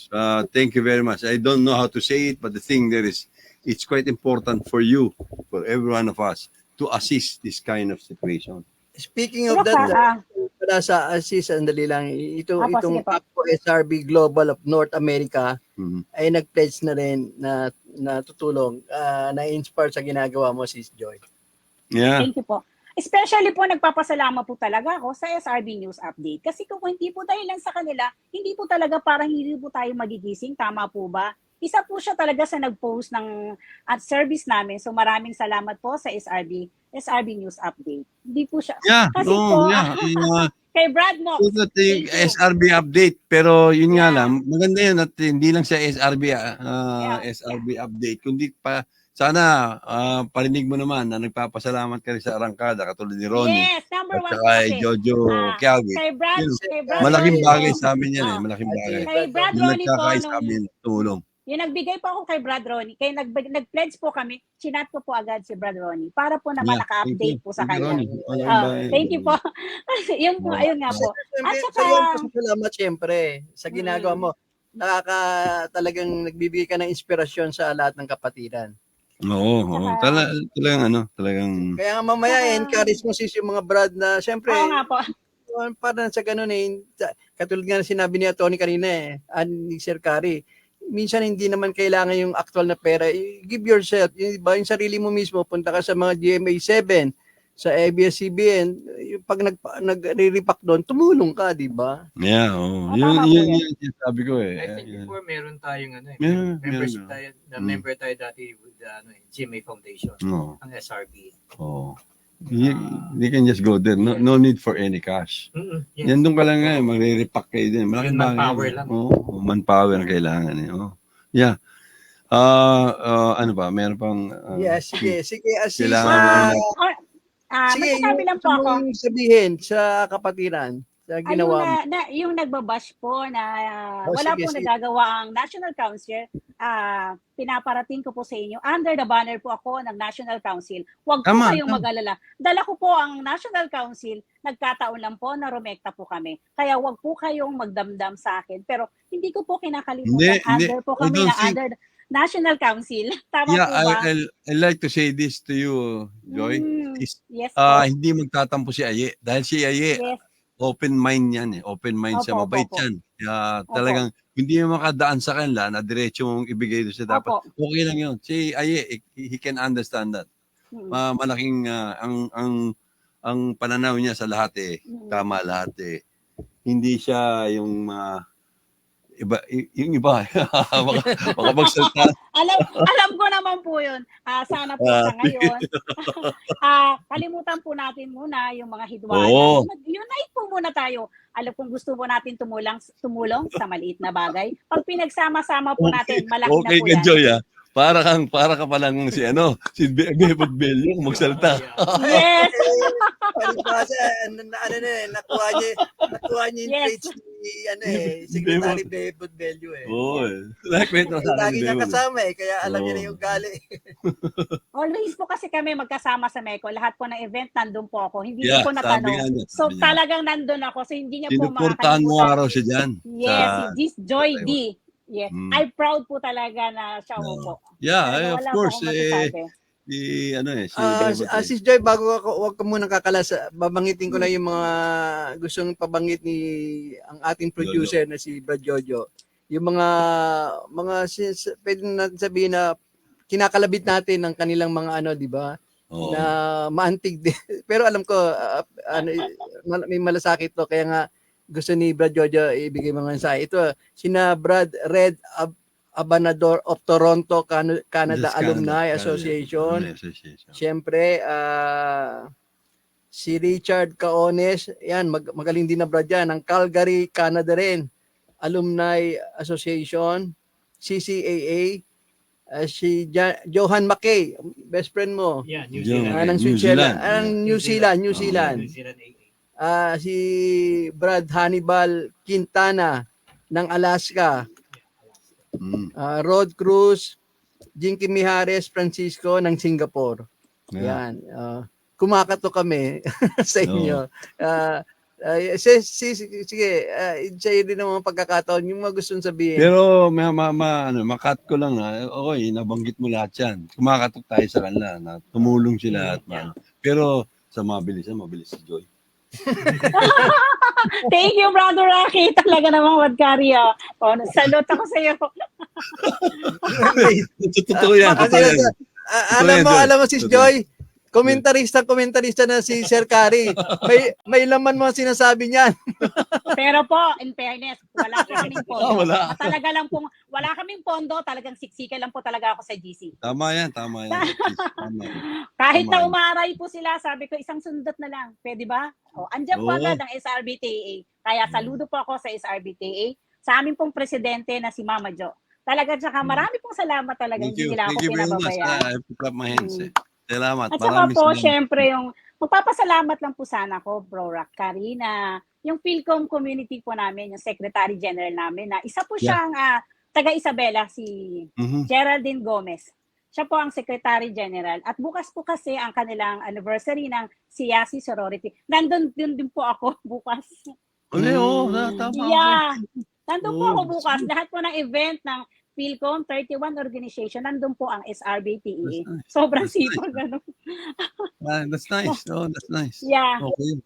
Thank you very much. I don't know how to say it, but the thing there is, it's quite important for you, for every one of us, to assist this kind of situation. Speaking of that, para sa assist, sandali lang, itong sige po. Apo SRB Global of North America Mhm. ay nag-pledge na rin na tutulong, na-inspire sa ginagawa mo, Sis Joy. Yeah. Thank you po. Especially po, nagpapasalamat po talaga ako sa SRB News Update. Kasi kung hindi po dahil lang sa kanila, hindi po talaga parang hindi po tayo magigising. Tama po ba? Isa po siya talaga sa nag-post ng at service namin. So maraming salamat po sa SRB News Update. Hindi po siya. Yeah. Kasi Oo, po, yeah. kay Brad Mox. So that Thank you. SRB update, pero yun nga Yeah. lang, maganda yun at hindi lang sa SRB update, kundi pa sana parinig mo naman na nagpapasalamat ka rin sa arangkada katulad ni Ronnie Yes, number at one saka po kay kasi. Jojo Ah, Kiawit. Kay Brad, Yun, kay Brad Malaking Ronnie bagay po. sa amin yan Ah. malaking bagay. Kay Brad Yung Ronnie po, nagkakais sa nung, amin, tulong. yung nagbigay po ako kay Brad Ronnie, kaya nag-pledge po kami, chinat ko po agad si Brad Ronnie para po naman Yeah, naka-update thank you. po sa Thank you, kanya. Ronnie. Walang bagay. Thank you po. Yung po, ayun nga po. At Siyempre, saka, salamat siyempre sa ginagawa mo. Talagang nagbibigay ka ng inspirasyon sa lahat ng kapatiran. Oo. Talagang Kaya nga mamaya, Saka- encourage mo sis yung mga brad na siyempre, oo nga po. parang sa ganun katulad nga na sinabi ni Tony kanina ni Sir Kari, minsan hindi naman kailangan yung actual na pera. Give yourself, yung sarili mo mismo, punta ka sa mga GMA 7, sa ABS-CBN, pag nag-repack doon, tumulong ka, di ba? yeah, oo. Tama po Yun yan. yung sabi ko I think before meron tayong membership meron. tayo, Mm. member tayo dati with the GMA Foundation, Oo. ang SRB. Oh. You can just go there. No need for any cash. Yes. Yan doon ka lang nga, magre-repack kayo din. Malaking Yung bagay. manpower lang. Oo, manpower ang kailangan. Yeah. Ano ba? Meron pang... Yes, sige, assist. Kailangan Sige, magsasabi lang po gusto ako. mong sabihin sa kapatiran, sa ginawa mo. Yung nagbabash po na Oh, wala sige, po sige. nagagawa ang National Council, pinaparating ko po sa inyo, under the banner po ako ng National Council. Huwag po Tama, kayong tama. mag-alala. Dala ko po ang National Council, nagkataon lang po na rumekta po kami. Kaya huwag po kayong magdamdam sa akin. Pero hindi ko po kinakalimutan, Hindi. under po I kami don't na think- under National Council. Tama Yeah, po ba? I like to say this to you, Joy. is Yes po. hindi magtatampo si Aye. Dahil si Aye, Yes. open mind yan eh. Open mind siya. Opo, Mabait opo, yan. Kaya Opo. talagang hindi mo makadaan sa kanila na diretso mong ibigay doon siya dapat. Opo. Okay lang yun. Si Aye, he can understand that. Malaking ang pananaw niya sa lahat eh. Tama lahat eh. Hindi siya yung yung iba. Baka magsalita. alam ko naman po yun. Sana po sa ngayon. Kalimutan po natin muna yung mga hidwaan. Oo. Unite po muna tayo. Alam kung gusto po natin tumulong sa maliit na bagay. Pag pinagsama-sama po natin, malaki na Okay po ka, yan. Joy, ah. Para ka palang si Bebot Bello magsalita. Yes. Nakuha niya yung Yes. traits ni Secretary Bebot Bello eh. Oo. Nakwento sa akin. Lagi niya kasama eh, kaya alam niya na yung gali. Always po kasi kami magkasama sa MECO. Lahat po ng event, nandun po ako. Hindi Yeah, ko po natanong. sabi nga niya, So sabi niya. talagang nandun ako. So hindi niya po Sinuportahan mo makakalimutan. araw siya dyan. Yes, this Joy sa D. Yes. Mm. I'm proud po talaga na siya po. Yeah, of Wala po course. akong masasabi. Si Bebot eh. Sis Joy, wag ka muna kakalas, babangitin ko lang yung mga gustong pabangit ni ang ating producer na si Brad Jojo. Yung pwede natin sabihin na kinakalabit natin ng kanilang mga di ba? Oo. Na maantig din. Pero alam ko, may malasakit to. Kaya nga, gusto ni Brad Jojo ibigay mga mensahe. Ito, sina Brad Red Abanador of Toronto, Canada Yes, Alumni Canada. Association. Association. Siyempre, si Richard Caones, yan, magaling din na Brad yan, ng Calgary, Canada rin. Alumni Association, CCAA, si Johan McKay, best friend mo. Yeah, New Zealand. Zealand. Ng New Switzerland. Zealand. New Zealand. New Zealand AA. Si Brad Hannibal Quintana ng Alaska. Mm. Rod Cruz, Jinky Mijares Francisco ng Singapore. Yeah. Yan. Kumakato kami sa inyo. Sige, sa'yo din ang mga pagkakataon, yung mga gustong sabihin. Pero makat ko lang na, okay, nabanggit mo lahat yan. Kumakatok tayo sa kanila na tumulong sila at pero sa mabilis si Joy. Thank you, Brother Rocky. Talaga namang wadkari. Salute ako sa iyo. Totoo yan. Alam mo Sis Joy, komentarista na si Sir Kari. May laman mo ang sinasabi niyan. Pero po, in fairness, wala kaming pondo. Wala. Talaga lang po, wala kaming pondo, talagang siksika lang po talaga ako sa GC. Tama yan. Kahit Tama na yan. umaray po sila, sabi ko isang sundot na lang. Pwede ba? Andyan po Oo. agad ang SRBTA. Kaya saludo po ako sa SRBTA. Sa aming pong presidente na si Mama Jo. Talaga, tsaka marami pong salamat talaga. Thank you. Hindi nila ako Thank you very much. pinababayaan. I pick up my hands. Salamat. At saka Maraming po, salamat. syempre, magpapasalamat lang po sana ko, Bro Rock Karina, yung PhilCom community po namin, yung Secretary General namin, na isa po siyang taga Isabela, si Mhm. Geraldine Gomez. Siya po ang Secretary General. At bukas po kasi ang kanilang anniversary ng CIASI Sorority. Nandun din po ako bukas. Tama. Yeah. Nandun po Oh, ako bukas. Lahat po ng event ng PhilCom, 31 organization, nandun po ang SRBTE. That's nice. Sobrang That's nice. sipag. That's nice. Oh, that's nice. Yeah. Okay.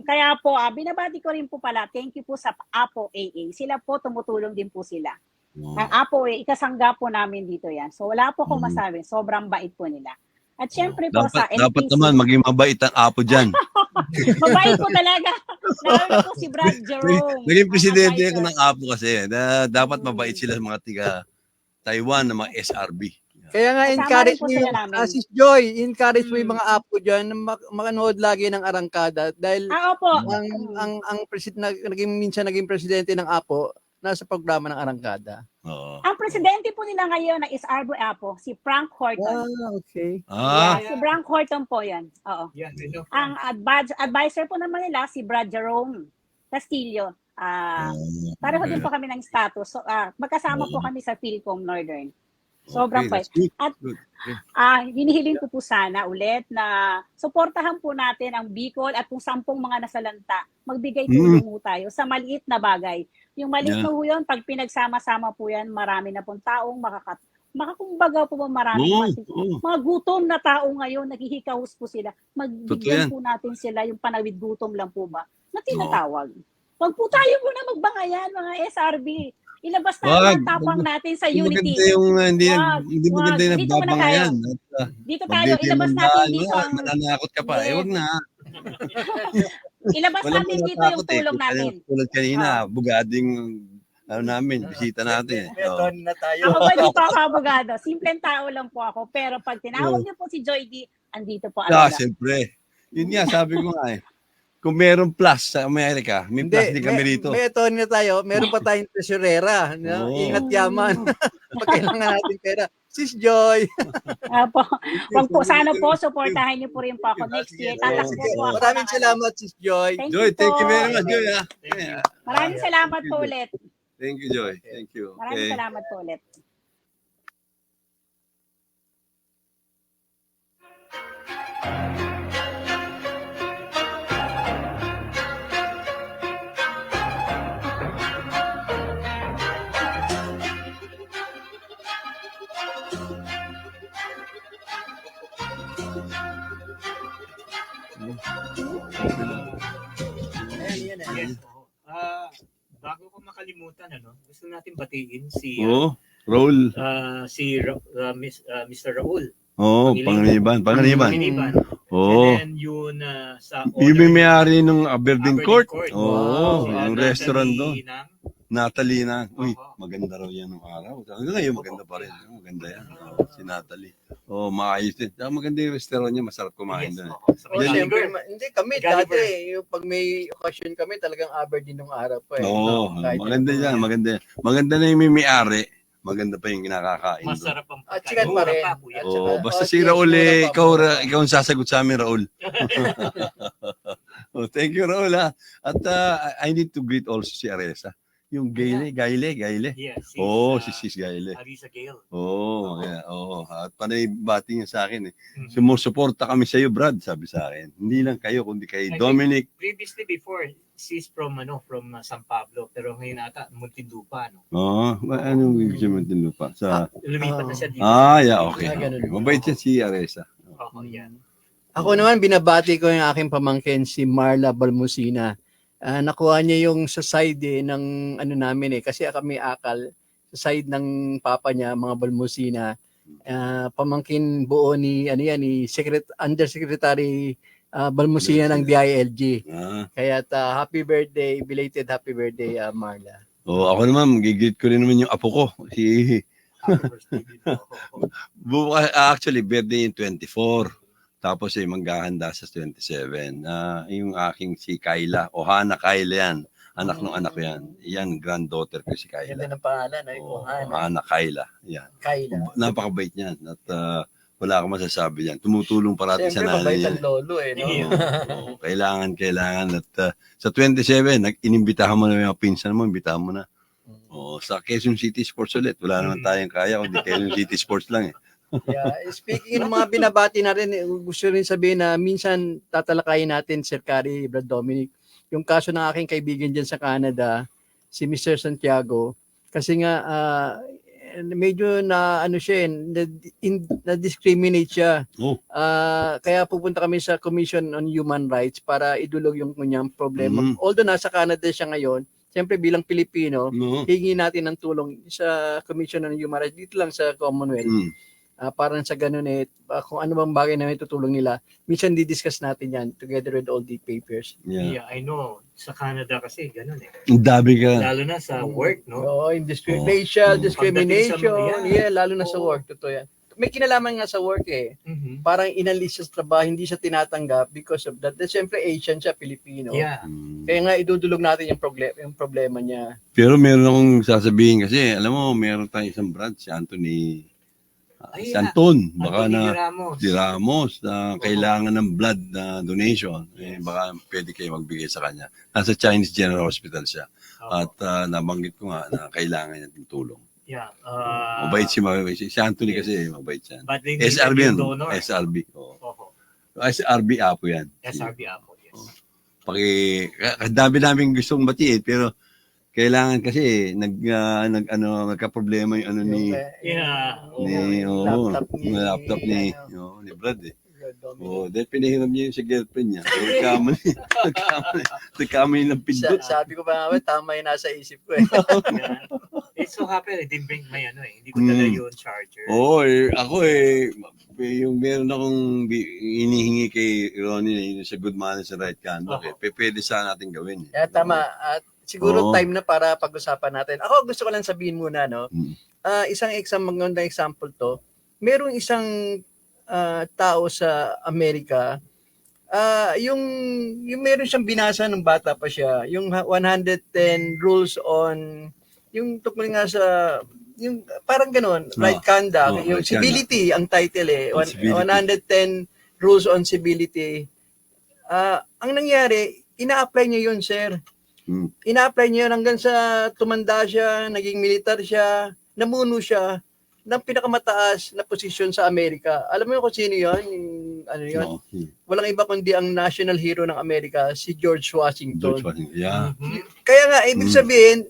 Kaya po, binabati ko rin po pala, thank you po sa APO AA. Sila po, tumutulong din po sila. Ang APO AA, ikasangga po namin dito yan. So wala po akong masabi, sobrang bait po nila. At syempre po sa NPC. Dapat naman maging mabait ang apo dyan. Mabait po talaga. Lalo po si Brad Jerome. Naging ang presidente advisor. ako ng apo kasi. Dapat mabait sila sa mga tiga Taiwan na mga SRB. Kaya nga, Kasama encourage rin po mo sila yung, namin. Sis Joy, encourage mo yung mga apo dyan na makanood lagi ng arangkada dahil Opo. ang naging presidente ng apo nasa programa ng arangkada. Oo. Ang presidente po nila ngayon na is Arbo Apo, si Frank Horton. Okay. Yeah, si Frank Horton po yan. Oo. Yeah, I know. Ang advisor po naman nila, si Brad Jerome Castillo. Pareho din po kami ng status. So, magkasama po kami sa PhilCom Northern. Sobrang bait. At hinihiling ko po sana ulit na suportahan po natin ang Bicol at kung 10 mga nasalanta, magbigay tulong po tayo sa maliit na bagay. Yung maliit na po yun, pag pinagsama-sama po yan, marami na pong taong Makakumbaga po maraming mga gutom na tao ngayon, naghihikahos po sila. Magbigyan po natin sila yung panawid gutom lang po ba na tinatawag. Wag po tayo muna magbangayan, mga SRB. Ilabas natin ang tapang natin sa unity. Hindi maganda yung nagbabangayan. Dito tayo, ilabas natin dito ang... Mananakot ka pa. Wag na. Ilabas natin dito yung tulong natin. Tulad kanina, bugading namin, bisita natin. Na tayo. Ako ba di pa ako abogado? Simpleng tao lang po ako. Pero pag tinawag niyo po si Joy D, andito po ako. Siyempre. Yun nga, sabi ko nga kung meron plus sa Amerika, may plus din kami rito. May Tony na tayo, meron pa tayong tesorera. No? Ingat yaman. Pag kailangan natin pera. Sis Joy. Wag po, sana po, supportahan niyo po rin po ako next year. Tatakbo po ako. Maraming salamat, Sis Joy. Thank you very much, Joy. Maraming salamat po ulit. Thank you, Joy. Thank you. Maraming salamat po ulit. Yes. Bago ko makalimutan, gusto natin batiin si Raul. Mr. Raul. Panginiban. And then yun sa Yung may-ari ng Aberdeen Court. Yung restaurant doon. Natalie na. Uy, maganda raw yan ng araw. Hanggang ngayon, maganda pa rin. Maganda yan. Si Natalie. Maayos din. Maganda yung restaurant niya. Masarap kumain doon. Siyempre, hindi kami dati. Yung pag may occasion kami, talagang Aberdeen nung araw pa. Maganda yan. Maganda na yung may-ari. Maganda pa yung kinakakain doon. Masarap ang At chicken pa rin. Basta si Raul, ikaw ang sasagot sa amin, Raul. Thank you, Raul. At I need to greet also si Aresa. Yung Gayle. Yes. Si Sis Gayle. Arisa Gale. At panay bati niya sa akin. Sumusuporta kami sa iyo, Brad, sabi sa akin. Hindi lang kayo, kundi kay Dominic. Previously before, she's from San Pablo, pero ngayon ata Muntinlupa, Anong ibig sabihin Muntinlupa? Lumipat na siya dito. Okay. Mabait siya si Aresa. Yan. Ako naman, binabati ko yung aking pamangkin, si Marla Balmusina. Nakuha niya yung sa side ng namin kasi kami akal sa side ng papa niya, mga Balmusina. Pamangkin buo ni Undersecretary Balmusina ng DILG. Kaya happy birthday, belated happy birthday, Marla. Ako naman, gigit ko rin naman yung apo ko. Actually, birthday yung 24. Tapos maghahanda sa 27. Yung aking si Kayla, Ohana Kayla yan. Anak ng anak ko yan. Yan, granddaughter ko si Kayla. Ganda ng pangalan, Ohana Kayla. Yan. Kayla. Napakabait niyan. At wala akong masasabi yan. Tumutulong parati sa nanay. Siyempre, mabait ang lolo Kailangan. At sa 27, inimbitahan mo na yung pinsan mo, imbitahan mo na. Sa Quezon City Sports ulit. Wala naman tayong kaya, kundi Quezon City Sports lang Speaking ng mga binabati na rin, gusto rin sabihin na minsan tatalakayin natin, Sir Kari, Brad Dominic, yung kaso ng aking kaibigan dyan sa Canada, si Mr. Santiago, kasi nga medyo na-discriminate siya. Kaya pupunta kami sa Commission on Human Rights para idulog yung kanyang problema. Although nasa Canada siya ngayon, siyempre bilang Pilipino, hingi natin ng tulong sa Commission on Human Rights dito lang sa Commonwealth. Parang sa ganun kung ano bang bagay na may tutulong nila, minsan di-discuss natin yan together with all the papers. Yeah, I know. Sa Canada kasi ganun Ang dami ka. Lalo na sa work, Racial discrimination. Lalo na sa work. Totoo yan. May kinalaman nga sa work Parang inalis sa trabaho, hindi siya tinatanggap because of that. Siyempre Asian siya, Pilipino. Yeah. Kaya nga idudulog natin yung problema niya. Pero meron akong sasabihin kasi, alam mo, meron tayong isang branch, si Anthony Santon, baka Anthony Di Ramos, na kailangan ng blood donation. Baka pwede kayo magbigay sa kanya. Nasa Chinese General Hospital siya. At nabanggit ko nga na kailangan niya ng tulong. Yeah. Mabait si Anthony kasi mabait siya. SRB yan. SRB. SRB Apo yan. SRB Apo, yes. Dami naming gustong batiin, pero Kailangan kasi nagka-problema yung ano ni laptop ni Brad eh. Dahil pinahiram niya yung sa girlfriend niya. Nagkamali ng pindot. Sabi ko pa nga, tama yung nasa isip ko eh. It's so happy I didn't bring my hindi ko dala yung charger. Ako yung meron akong inihingi kay Ronnie sa Good Manners and Right Conduct. Pwede sana natin gawin. Kaya tama. At siguro time na para pag-usapan natin. Ako gusto ko lang sabihin muna, no? Isang magandang example to. Merong isang tao sa Amerika, yung meron siyang binasa ng bata pa siya, yung 110 rules on, yung tukol nga sa, yung parang gano'n, right conduct, yung right civility, ang title eh, 110 rules on civility. Ang nangyari, ina-apply niya yun, sir. Ina-apply niya hanggang sa tumanda siya, naging militar siya, namuno siya ng pinakamataas na posisyon sa Amerika. Alam mo kung sino yun? Ano yun? Walang iba kundi ang national hero ng Amerika, si George Washington. Yeah. Kaya nga, ibig sabihin,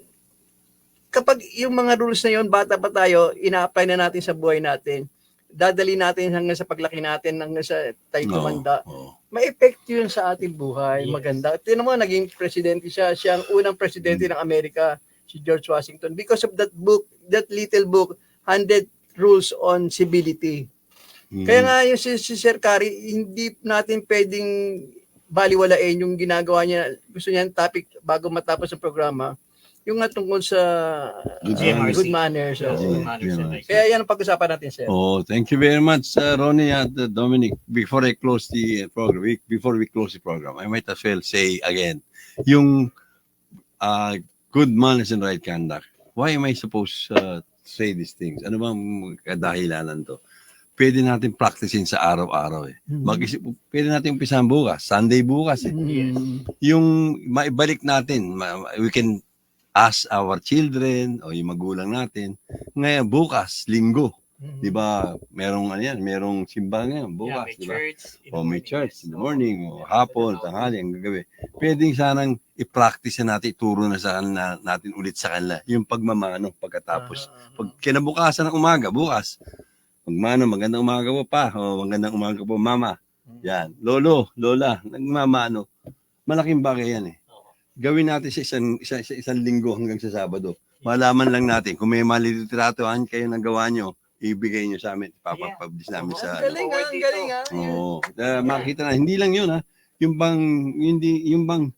kapag yung mga rules na yun, bata pa tayo, ina-apply na natin sa buhay natin, dadali natin hanggang sa paglaki natin, hanggang sa tayo tumanda. May effect yun sa ating buhay. Maganda. Tignan mo, naging presidente siya. Siya ang unang presidente ng Amerika, si George Washington. Because of that book, that little book, 100 Rules on Civility. Kaya nga yung si Sir Kari, hindi natin pwedeng baliwalain yung ginagawa niya. Gusto niya yung topic bago matapos ang programa. Yung nga tungkol sa good manners. Kaya yan ang pag-usapan natin, sir. Thank you very much, Ronnie and Dominic. Before I close the program, before we close the program, I might as well say again, yung good manners and right conduct. Why am I supposed to say these things? Ano bang kadahilanan to? Pwede natin practicein sa araw-araw eh. Pwede natin umpisahan bukas, Sunday bukas eh. Yung maibalik natin, we can ask our children o yung magulang natin. Ngayon, bukas, linggo. Di ba? Merong simbahan ngayon, bukas. Di ba? May church in the morning, o hapon, tanghali, ang gagawin. Pwedeng sanang i-practice natin, ituro na sa kanila, natin ulit sa kanila, yung pagmamano pagkatapos. Pag kinabukasan ng umaga, bukas, magmano, magandang umaga po pa, o magandang umaga po mama. Yan, lolo, lola, nagmamano. Malaking bagay yan eh. Gawin natin sa isang linggo hanggang sa Sabado. Malaman lang natin, kung may malilitratohan kayo ng gawa nyo, ibigay nyo sa amin, papapublish namin sa Ang galing ha. makita na, hindi lang yun ha, yung bang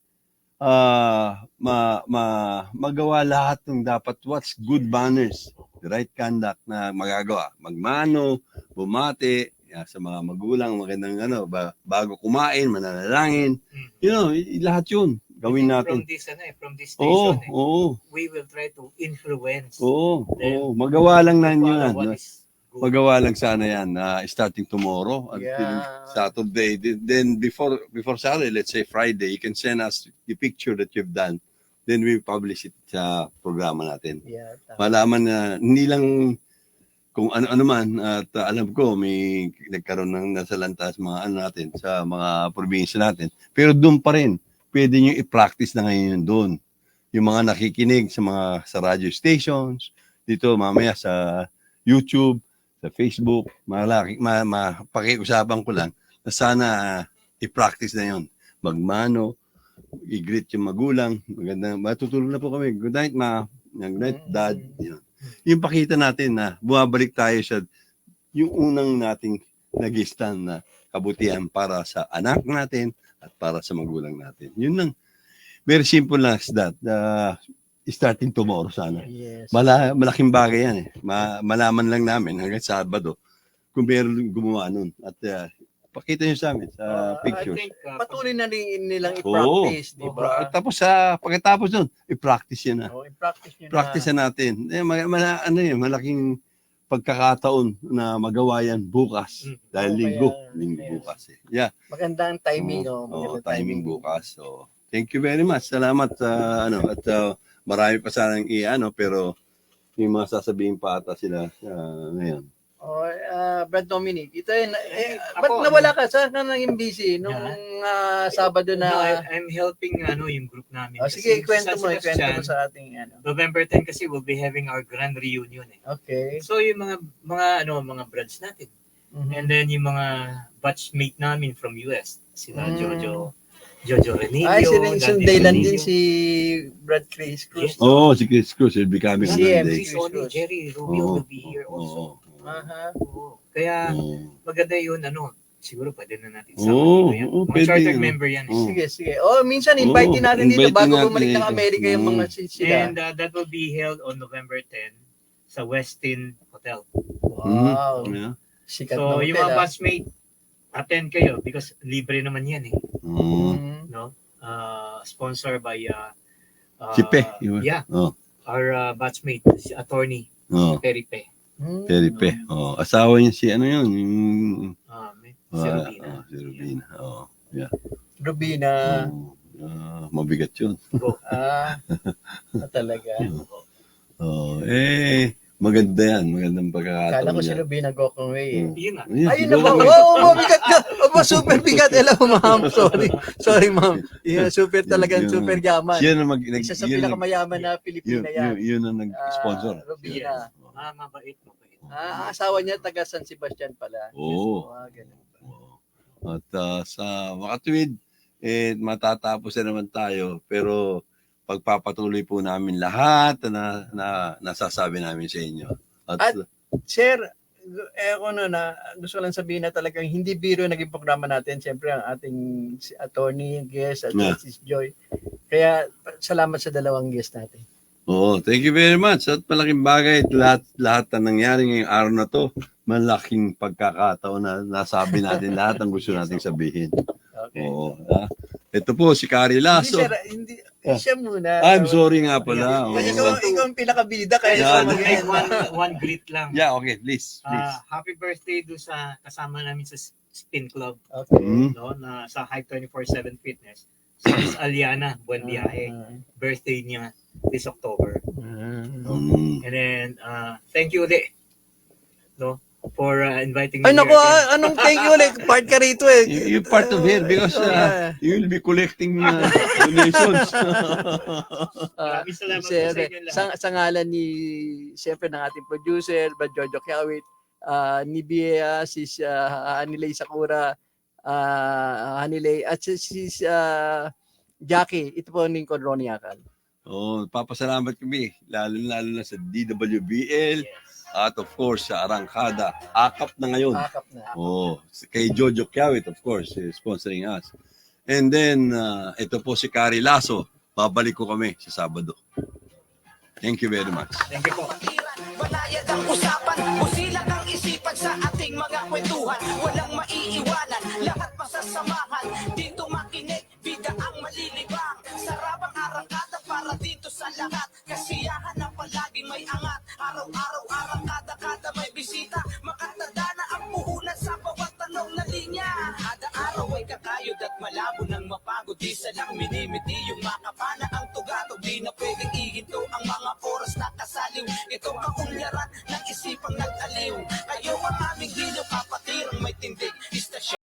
magawa lahat ng dapat, what's good manners, the right conduct na magagawa, magmano, bumati, sa mga magulang, magandang bago kumain, mananalangin, lahat yun, gawin natin. From this station, we will try to influence. Magawa lang na yun. Magawa lang sana yan, starting tomorrow until Saturday. Then before Saturday, let's say Friday, you can send us the picture that you've done. Then we publish it sa programa natin. Malaman na hindi lang kung ano man, at alam ko may nagkaroon ng nasalanta sa mga natin, sa mga probinsya natin. Pero doon pa rin, pwede nyo i-practice na ngayon doon. Yung mga nakikinig sa radio stations, dito mamaya sa YouTube, sa Facebook, pakiusapan ko lang na sana i-practice na yon. Magmano, i-greet yung magulang, magandang, matutulog na po kami. Good night, ma. Good night, dad. Yung pakita natin na bumabalik tayo sa yung unang nating nag-stand na kabutihan para sa anak natin at para sa magulang natin. Yun lang. Very simple lang as that. Starting tomorrow sana. Malaking bagay yan eh. Malaman lang namin hanggang Sabado kung meron gumawa nun. At pakita nyo sa amin sa pictures. I think, patuloy na rin nilang i-practice, di ba? Tapos pagkatapos nun, i-practice yun na. Practice na natin. Malaking pagkakataon na magawa yan bukas. Dahil linggo bukas eh. Magandang timing. Timing bukas. So, thank you very much. Salamat at marami pa sanang pero may mga sasabihin pa ata sila ngayon. Brad Dominic, ito ba't nawala ka? Saan ka naging busy? Nung Sabado No, na... I'm helping yung group namin. Oh, sige, Kasi ikwento San mo Sebastian, sa ating November 10 kasi we'll be having our grand reunion eh. Okay. So yung mga branch natin. Mhm. And then yung mga batchmate namin from US, sila Mm. Jojo Renillo, Ay, sunday lang din Renillo. si Brad Chris Cruz. Yes. Oh, si Chris Cruz will be coming on Si Monday. MC. Si Sonny, Jerry Rubio will be here also. Aha. Oo. Kaya maganda yun, siguro pwede na natin sa Oo, yan. oo, Mga pwede chartered yun. member yan. Oo. Sige. Oh, minsan invite din natin dito invite bago natin bumalik ng dito. Amerika yung mga sila. And that will be held on November 10 sa Westin Hotel. Wow. Yeah. Sikat So na yung hotel, mga batchmate, attend kayo because libre naman yan eh. No? Sponsor by Si Pe, yun. yeah, Oh. our batchmate, si attorney Oh, Perry Pe. Felipe. Oh, asawa niya si ano yun? Yung, Si Rubina. si Rubina. Oh, Rubina. mabigat yun. Talaga. Maganda yan. Magandang pagkakataon Kala ko si yan. Rubina Gokong Way. Yun nga. Ayun na ba? Wow, mabigat ka. Aba, super bigat. Hello, ma'am. Sorry, ma'am. Yeah, super talagang super yaman. Yan ang Isa sa pinakamayaman na Pilipina yan. Yun ang nag-sponsor. Rubina. Mabait. Asawa niya taga San Sebastian pala. Oo. Ganun. At sa makatuwid, matatapos na naman tayo. Pero pagpapatuloy po namin lahat na nasasabi namin sa inyo. At Sir, gusto ko lang sabihin na talagang hindi biro naging programa natin. Siyempre, ang ating attorney, guest, at si Joy. Kaya, salamat sa dalawang guest natin. Oo, thank you very much. At malaking bagay, lahat na nangyari ngayong araw na to, malaking pagkakataon na nasabi natin lahat ang gusto nating sabihin. Okay. Oo. Ito po, si Kari Lasso. Hindi, siya muna. I'm sorry nga pala. Kasi Oo. ikaw ang pinakabida kaya Yeah, Like one greet lang. Yeah, okay, please. Happy birthday do sa kasama namin sa Spin Club, Okay. no, na sa High 24/7 Fitness. Si Miss Aliana Buenviaje. Birthday niya this October. And then thank you ulit, no, for inviting me. Ay, naku, anong thank you ulit? Part ka rito eh. You're part of it because you will be collecting donations. Maraming salamat po Sir, sa inyo lahat. sa ngalan ni, siyempre, ng ating producer, Jojo Kiawit, ni Bia, si Hanilay Sakura, Hanilay, at si Jackie, ito po ni Ronnie Akal. Papasalamat kami, lalo na sa DWBL, at of course sa Arangkada. Akap na ngayon. Akap na. Kay Jojo Kiawit, of course, sponsoring us. And then, ito po si Kari Lasso. Babalik ko kami sa Sabado. Thank you very much. Thank you po. Banayad ang usapan, busilang ang isipan sa ating mga kwentuhan. Walang maiiwanan, lahat masasamahan. Dito makinig, bida ang malilibang. Sarapang arangkada para dito sa lahat. Kasiyahan na palaging may angat. Araw-araw arangkada-kada may bisita. Makatanda na ang puhunan sa bawat tanong na linya. Kada araw ay kakayod at malabo ng mapagod. Di salang minimiti yung